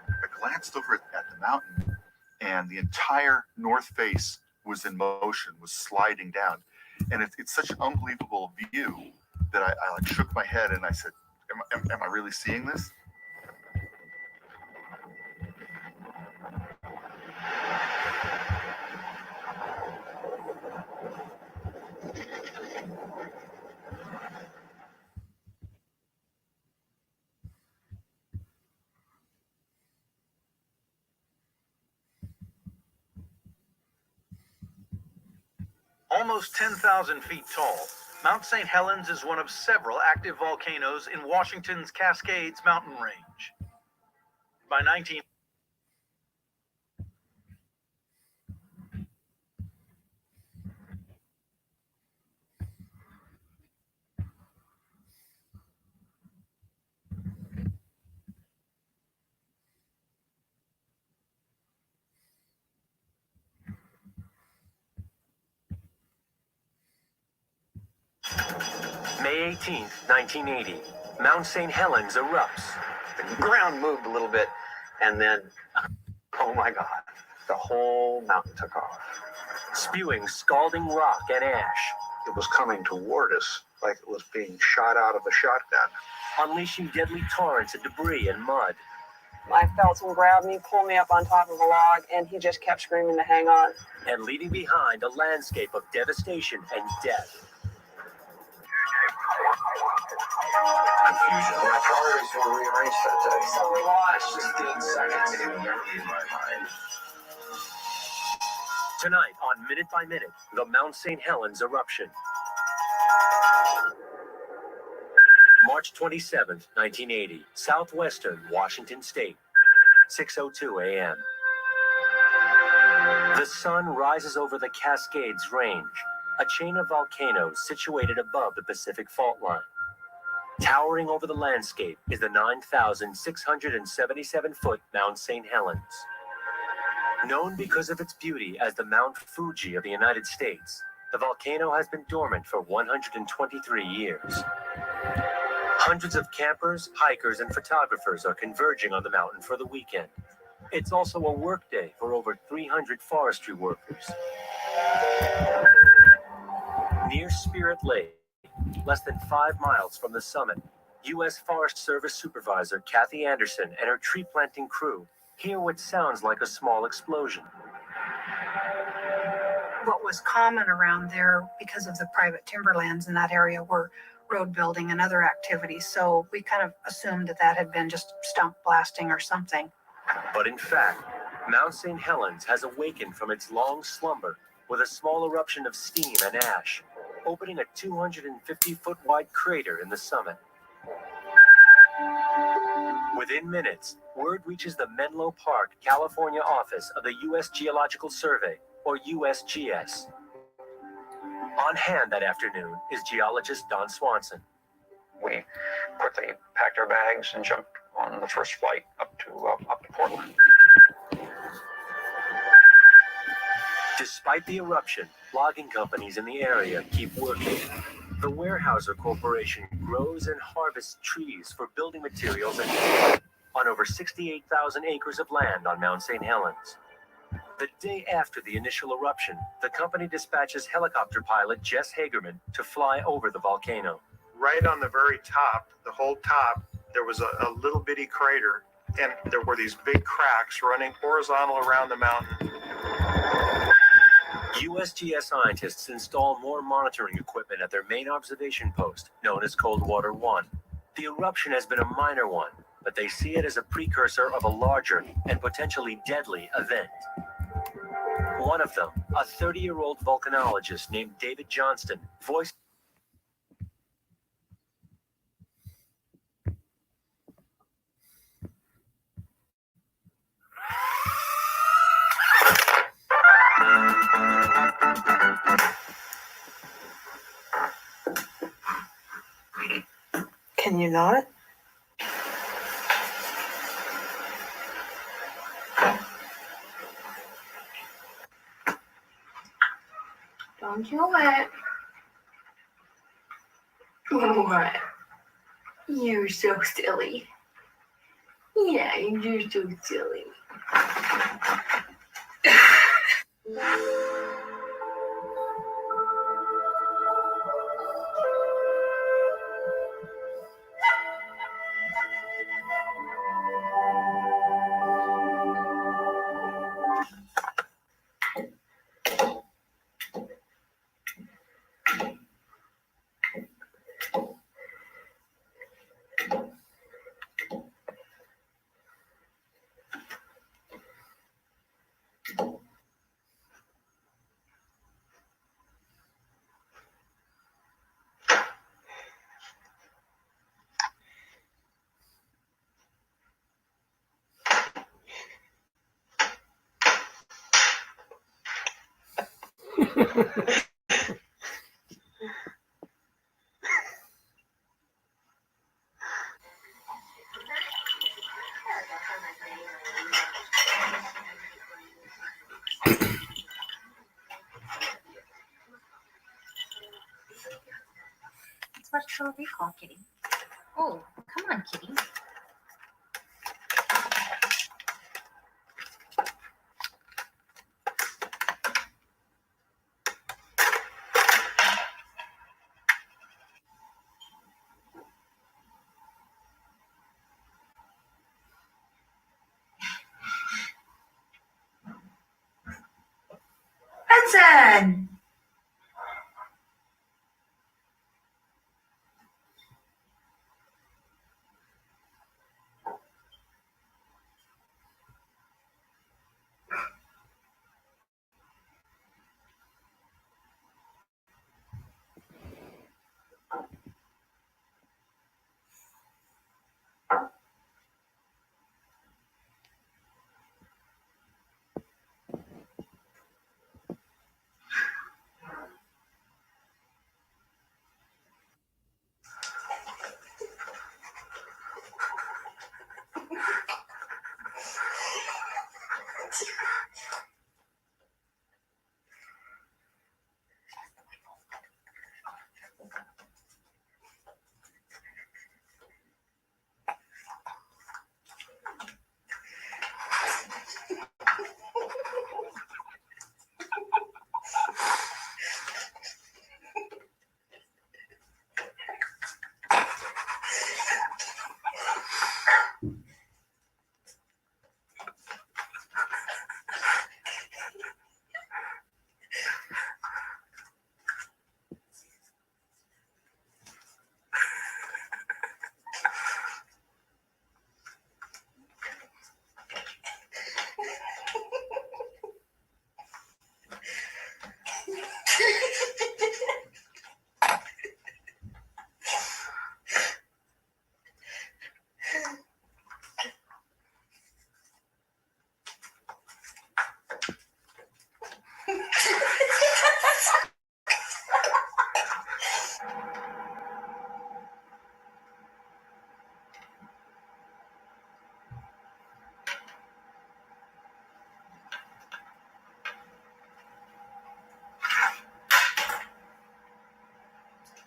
I glanced over at the mountain, and the entire north face was in motion, was sliding down. And it's such an unbelievable view that I like shook my head and I said, am I really seeing this? Almost 10,000 feet tall, Mount St. Helens is one of several active volcanoes in Washington's Cascades mountain range. By 19... May 18th, 1980. Mount St. Helens erupts. The ground moved a little bit, and then, oh my God, the whole mountain took off. Spewing scalding rock and ash. It was coming toward us like it was being shot out of a shotgun. Unleashing deadly torrents of debris and mud. I felt him grab me, pull me up on top of a log, and he just kept screaming to hang on. And leaving behind a landscape of devastation and death. Confusion. My priorities were rearranged that day. So we lost 15 seconds in my mind. Tonight on Minute by Minute, the Mount St. Helens eruption. March 27th, 1980, southwestern Washington State, 6:02 a.m. The sun rises over the Cascades Range, a chain of volcanoes situated above the Pacific Fault Line. Towering over the landscape is the 9,677-foot Mount St. Helens. Known because of its beauty as the Mount Fuji of the United States, the volcano has been dormant for 123 years. Hundreds of campers, hikers, and photographers are converging on the mountain for the weekend. It's also a workday for over 300 forestry workers. Near Spirit Lake, less than 5 miles from the summit, U.S. Forest Service Supervisor Kathy Anderson and her tree planting crew hear what sounds like a small explosion. What was common around there because of the private timberlands in that area were road building and other activities. So we kind of assumed that that had been just stump blasting or something. But in fact, Mount St. Helens has awakened from its long slumber with a small eruption of steam and ash, opening a 250-foot wide crater in the summit. Within minutes, word reaches the Menlo Park, California office of the U.S. Geological Survey, or USGS. On hand that afternoon is geologist Don Swanson. We quickly packed our bags and jumped on the first flight up to Portland. Despite the eruption, logging companies in the area keep working. The Weyerhaeuser Corporation grows and harvests trees for building materials and on over 68,000 acres of land on Mount St. Helens. The day after the initial eruption, the company dispatches helicopter pilot Jess Hagerman to fly over the volcano. Right on the very top, the whole top, there was a little bitty crater, and there were these big cracks running horizontal around the mountain. USGS scientists install more monitoring equipment at their main observation post, known as Coldwater 1. The eruption has been a minor one, but they see it as a precursor of a larger and potentially deadly event. One of them, a 30-year-old volcanologist named David Johnston, voiced Can you not? Don't do it. What? You're so silly. Yeah, you're so silly. Let's watch Total Recall, Kitty. Oh, come on, kitty. Hudson!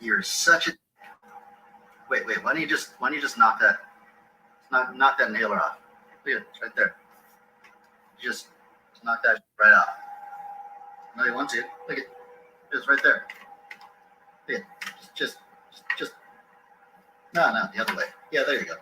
You're such a. Wait. Why don't you just knock that inhaler off? Look at it, it's right there. Just knock that right off. No, you want to. Look at it's right there. Look at just. No, the other way. Yeah, there you go.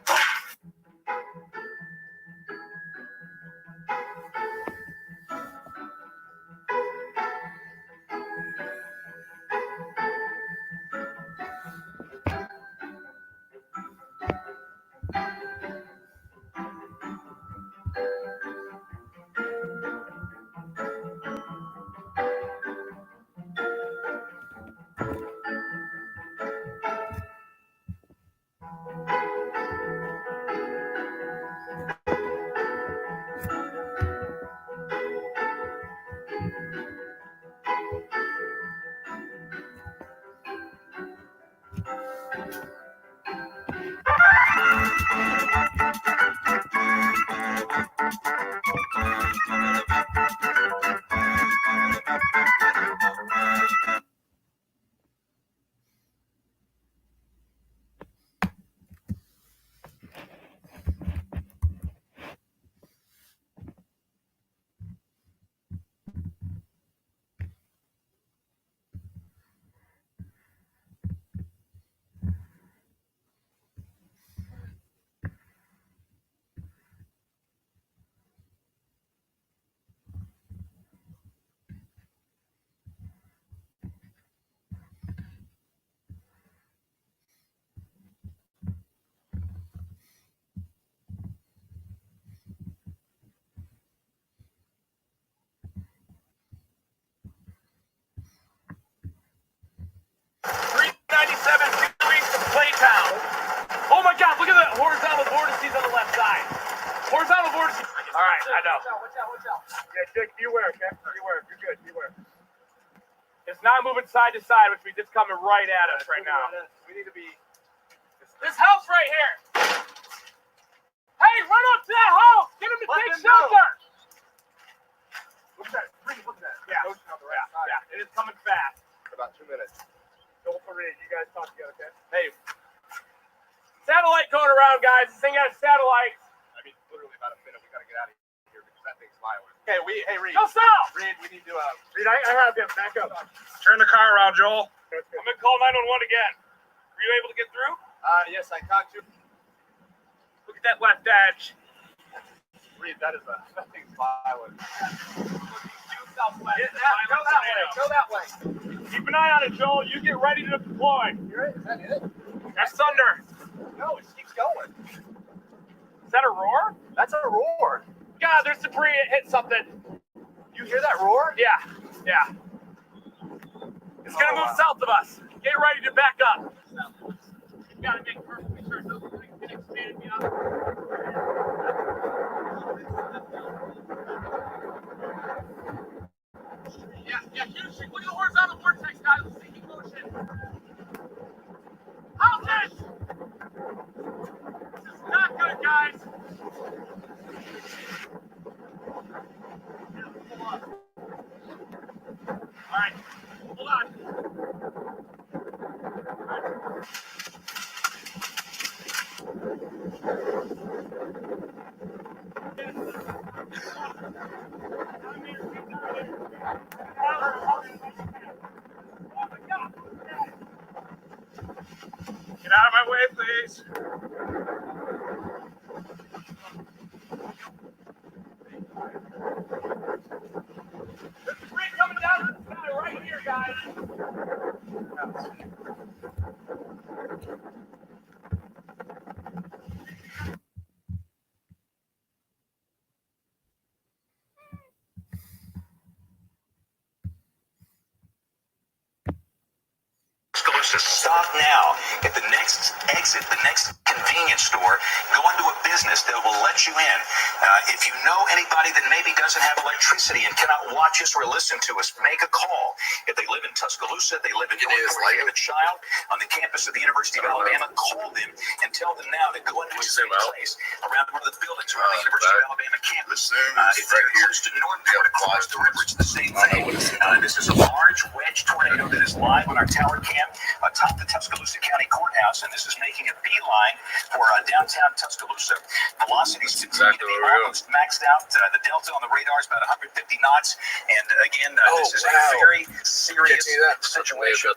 Oh my God, look at that horizontal vortices on the left side. Horizontal vortices. All right, I know. Watch out. Yeah, Jake, beware, okay? Beware. You're good. Beware. It's not moving side to side, which means it's coming right at us right now. We need to be. This house right here. Hey, run up to that house. Get him to take shelter. Look at that. Look at that. Yeah. Yeah. It is coming fast. About 2 minutes. Go for it. You guys talk together, okay? Hey. Satellite going around, guys. This thing has satellites. I mean, literally about a minute. We gotta get out of here because that thing's violent. Okay, hey, Reed. Go south! Reed, we need to, Reed, I have him. Back up. Turn the car around, Joel. I'm gonna call 911 again. Were you able to get through? Yes, I caught you. Look at that left edge. Reed, that thing's violent. Go that way. Keep an eye on it, Joel. You get ready to deploy. Is that it? That's thunder. No, it keeps going. Is that a roar? That's a roar. God, there's debris. It hit something. You hear that roar? Yeah. It's gonna move south of us. Get ready to back up. You gotta make perfectly sure those things can expand beyond. Yeah, huge. Look at the horizontal vortex, guys. Let's see motion. Houses! This is not good, guys. All right, hold on. Get out of my way, please. There's debris coming down the sky right here, guys. Stop now. At the next exit, the next convenience store, go into a business that will let you in. If you know anybody that maybe doesn't have electricity and cannot watch us or listen to us, make a call. If they live in Tuscaloosa, they live in Northport, they have a child on the campus of the University of Alabama, call them and tell them now to go into a safe place around one of the buildings around the University of Alabama campus. If they're close to Northport, across the river, it's the same thing. This is a large wedge tornado that is live on our tower cam atop the Tuscaloosa County Courthouse, and this is making a beeline for downtown Tuscaloosa. Velocities continue to be almost maxed out. The delta on the radar is about 150 knots, and again, this is a very serious situation.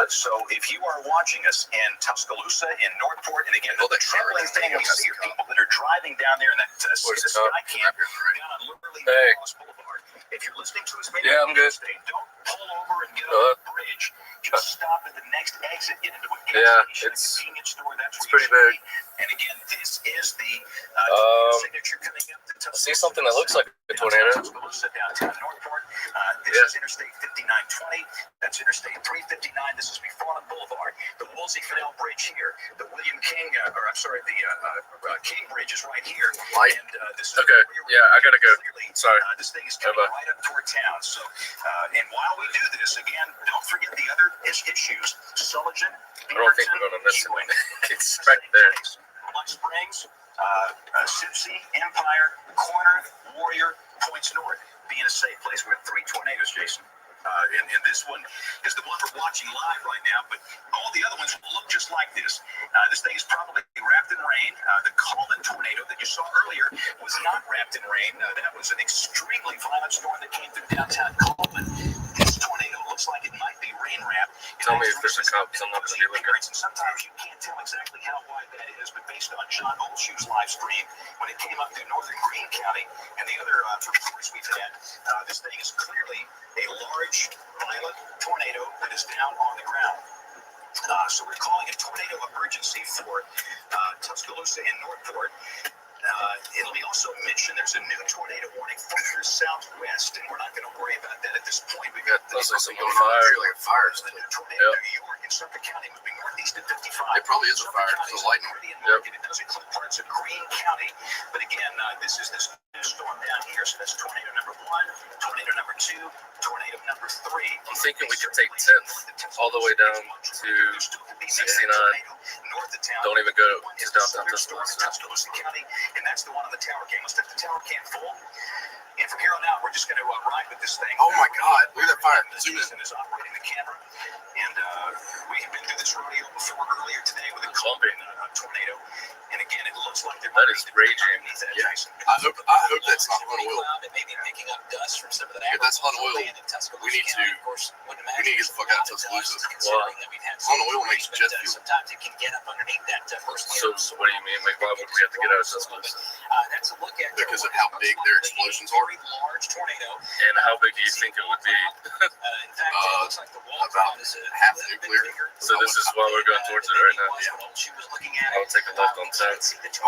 So if you are watching us in Tuscaloosa, in Northport, and again, the trembling thing we see are people that are driving down there in that sky camp down on Liberty Boulevard. If you're listening to us, maybe don't pull over and get on the bridge. Just stop at the next exit, get into a gas station, a convenience store. That's where you should be. And again, this is the signature coming up. I see something that looks like a tornado. Tuscaloosa, downtown Northport. This is Interstate 5920. That's Interstate 359. This is McFarland Boulevard. The Woolsey Fennell Bridge here. The William King, the King Bridge is right here. And this is I gotta go. Sorry. This thing is coming right up toward town. So, and while we do this, again, don't forget the other issues. Sullivan, I don't think we're going to miss it. It's right there. Blunt Springs, Sipsey, Empire, Corner, Warrior, Points North. Being a safe place. We have 3 tornadoes, Jason. And this one is the one we're watching live right now, but all the other ones look just like this. This thing is probably wrapped in rain. The Coleman tornado that you saw earlier was not wrapped in rain. That was an extremely violent storm that came through downtown Coleman. This tornado looks like it might be rain wrapped. Tell me if there's a cop, I'm not going to be looking. And sometimes you can't tell exactly how wide that is, but based on John Olshue's live stream, when it came up through northern Greene County and the other reports we've had, this thing is clearly a large, violent tornado that is down on the ground. So we're calling a tornado emergency for Tuscaloosa and Northport. It'll be also mentioned there's a new tornado warning further southwest, and we're not going to worry about that at this point. We've got the fires. The new tornado in New York and Suffolk County moving northeast at 55. It probably is a fire. It's a lightning. It does include parts of Greene County, but again, this is this new storm down here. So that's tornado number 1, tornado number 2, tornado number 3. I'm thinking we could take 10th all the way down to 69. North of town. Don't even go to downtown Tuscaloosa County. And that's the one on the tower cam. Let's take the tower cam full. And from here on out, we're just going to ride with this thing. Oh my God! Look at that fire. Zoom in. Is operating the camera. And we've been through this rodeo before earlier today with a tornado. And again, it looks like they're That is raging. Yeah. I hope that's not Hunt Oil. It may be picking up dust from some of the If that's Hunt Oil, we need to get the fuck out of Tuscaloosa. Hunt Oil makes jet fuel. Sometimes it can get up underneath that first layer. So what do you mean? Like, why would we have to get out of Tuscaloosa? That's a look at Because of how big their explosions are. large tornado. And how big do you think it would be? In fact, it looks like the wall About half nuclear. So this is why we're going towards it right now. She was looking at I'll take a left on 10. I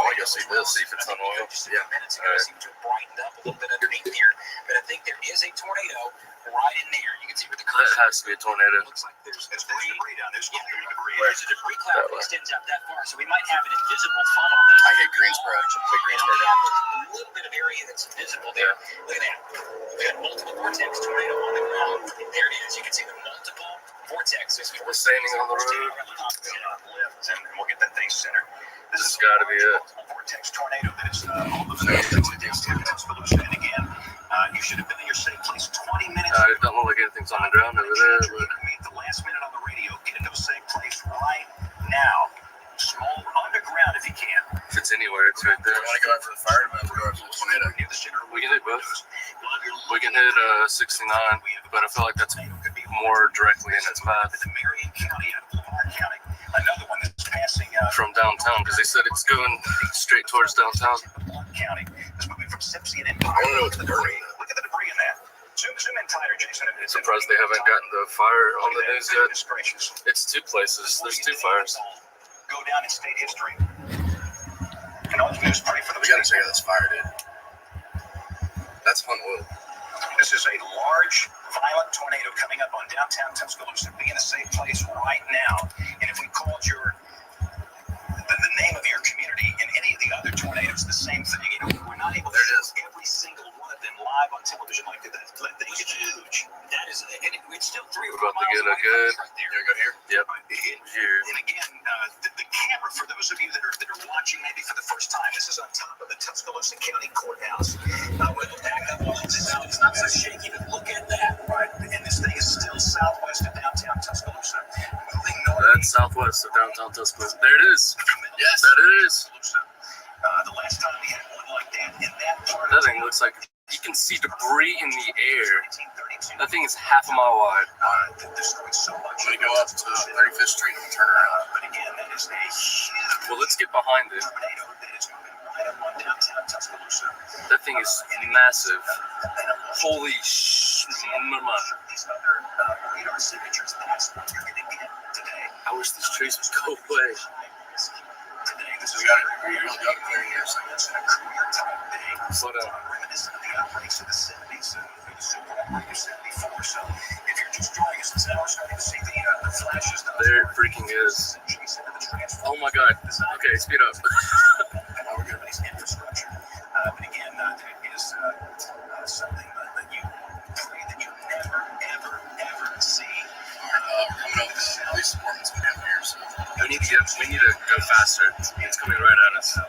want to go see this, see if it's on oil. Yeah. Minutes ago, it seemed to have brightened up a little bit underneath here, but I think there is a tornado right in there. You can see where the That has to be a tornado. looks like there's debris down there. There's a debris cloud that extends out that far, so we might have an invisible funnel. I hate Greensboro. And we have a little bit of area that's invisible there. Look at that. We got multiple vortex tornado on the ground. There it is. You can see the multiple vortexes. We're standing on the road. And we'll get that thing centered. This has got to be it. Vortex tornado that is on the Tuscaloosa. And again, you should have been in your safe place 20 minutes. It doesn't look like anything's on the ground over there. But Meet the last minute on the radio. Get into a safe place right now. Small underground if you can. if it's anywhere, it's right there. You want to go after the fire or go after the tornado? We can hit both. We can hit 69, but I feel like that's more directly in its path. Marion County out of Lamar County. Another one that's passing from downtown, because they said it's going straight towards downtown. County. It's moving from Simpson and I don't know what's the debris. Look at the debris in that. Zoom in tighter, Jason. I'm surprised they haven't gotten the fire on the news yet. It's two places. There's two fires. Go down in state history. And all news pray for the. We gotta check out this fire, dude. That's Hunt Oil. This is a large, violent tornado coming up on downtown Tuscaloosa. Be in a safe place right now. And if we called the name of your community in any of the other tornadoes, the same thing. You know, we're not able to see every single one of them live on television like that. That thing is huge. That is, and it's still 3 or 4 about to miles get a away good. right there. You go here? Yep. Here. And again, the camera, for those of you that are watching maybe for the first time, this is on top of the Tuscaloosa County Courthouse. With the backup walls, it's not so shaky, but look at that, right? And this thing is still southwest of downtown Tuscaloosa. Moving north. That's southwest of downtown Tuscaloosa. There it is. Yes, that it is. The last time we had one like that in that part that thing looks like you can see debris in the air. That thing is half a mile wide. Destroyed so much. We go up to 35th Street and turn around. But again, that is a huge. Well, let's get behind it. Tornado that is moving right up on downtown Tuscaloosa. That thing is massive. Holy mama. These other radar signatures, that's what you're going to get today. I wish these trees would go away. Today, this is clear here, so it's a career type thing. Slow down. Reminiscent of the outbreaks of the 70s and the super outbreak of 74. So if you're just joining us this hour, starting to see the flashes. There freaking is. Oh my god. Okay, speed up. Infrastructure. But again, it is something that you pray that you never, ever see. Coming up, this police department's been down here, so we need to go faster. It's coming right at us. No,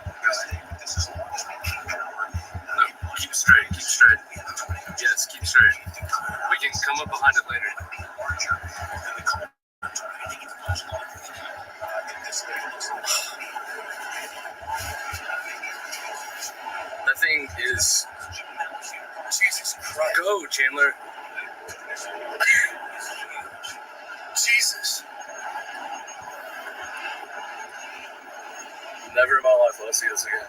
keep straight, keep straight. Yes, keep straight. We can come up behind it later. That thing is. Jesus Christ. Go, Chandler. Jesus. Never in my life will I see this again.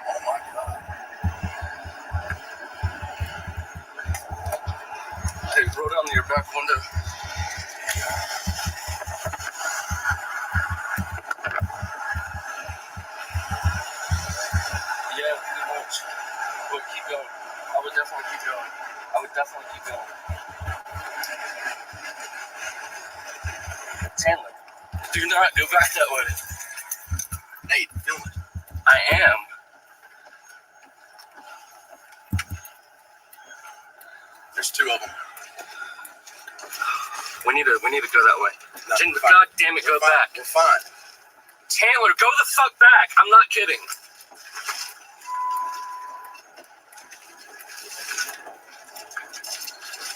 Oh my god. Hey, roll down your back window. Yeah, pretty much. But keep going. I would definitely keep going. Chandler, do not go back that way. Nate, film it. I am. There's 2 of them. We need to go that way. No, Chandler, god damn it, go back. We're fine. Chandler, go the fuck back. I'm not kidding.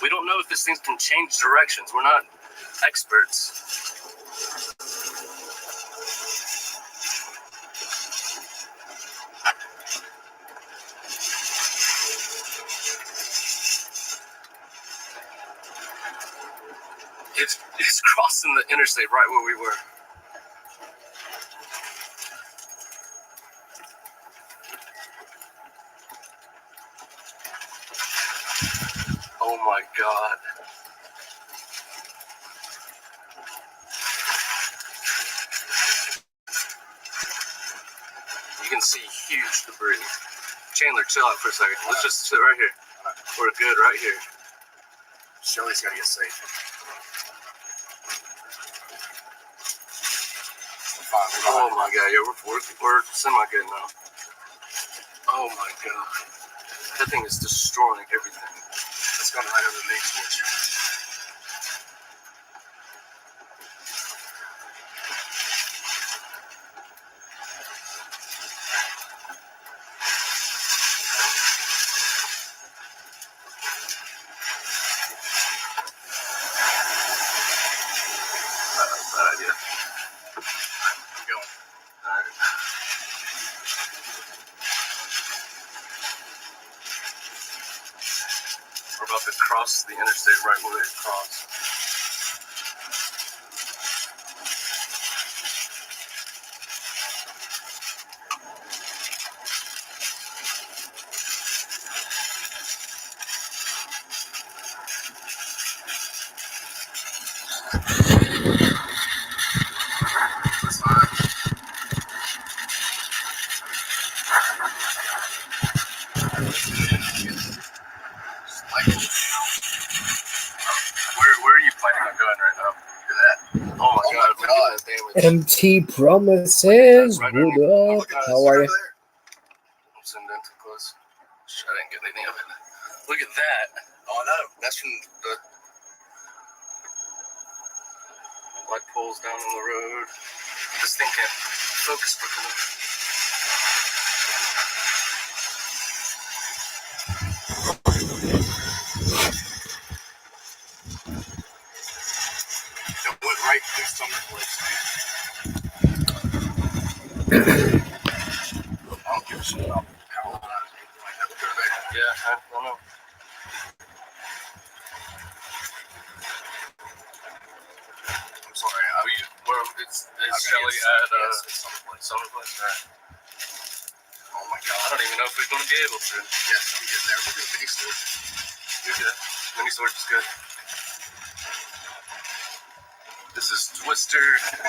We don't know if this thing can change directions. We're not experts. It's crossing the interstate right where we were. Oh my God. You can see huge debris. Chandler, chill out for a second. Let's just sit right here. We're good right here. Shelly's gotta get safe. Oh my God, yeah, we're semi-good now. Oh my God. That thing is destroying everything. It's going right over the main switch. Bad idea. I'm going. Alright. We're about to cross the interstate right where it crossed. That's fine. Where are you planning on going right now? Look at that. Oh my God, look at that damage. MT Promises, what up? How are you? I'm sending it too close. I didn't get anything of it. Look at that. Oh no, that's from the light poles down on the road. This thing can't focus quick enough. It went right through Summer Place, man. I don't give a shit about how long I have to go back. Yeah, I don't know. I'm sorry. It's Shelly at Summer Place. Right. Oh my God. I don't even know if we're going to be able to. Yes, I'm getting there. Look at the mini storage. You're good. Mini storage is good. This is Twister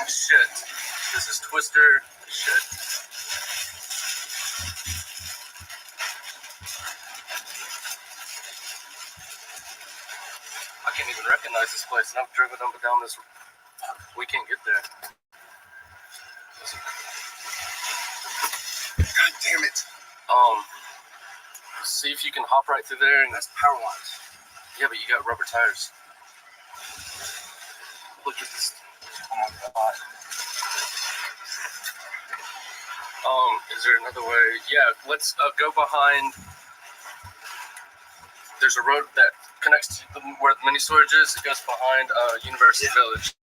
shit. This is Twister shit. I can't even recognize this place, and I've driven up and down this. We can't get there. God damn it. See if you can hop right through there, and that's power lines. Yeah, but you got rubber tires. Look at this. Oh my God. Is there another way? Yeah, let's go behind. There's a road that connects to where the mini storage is. It goes behind University Village.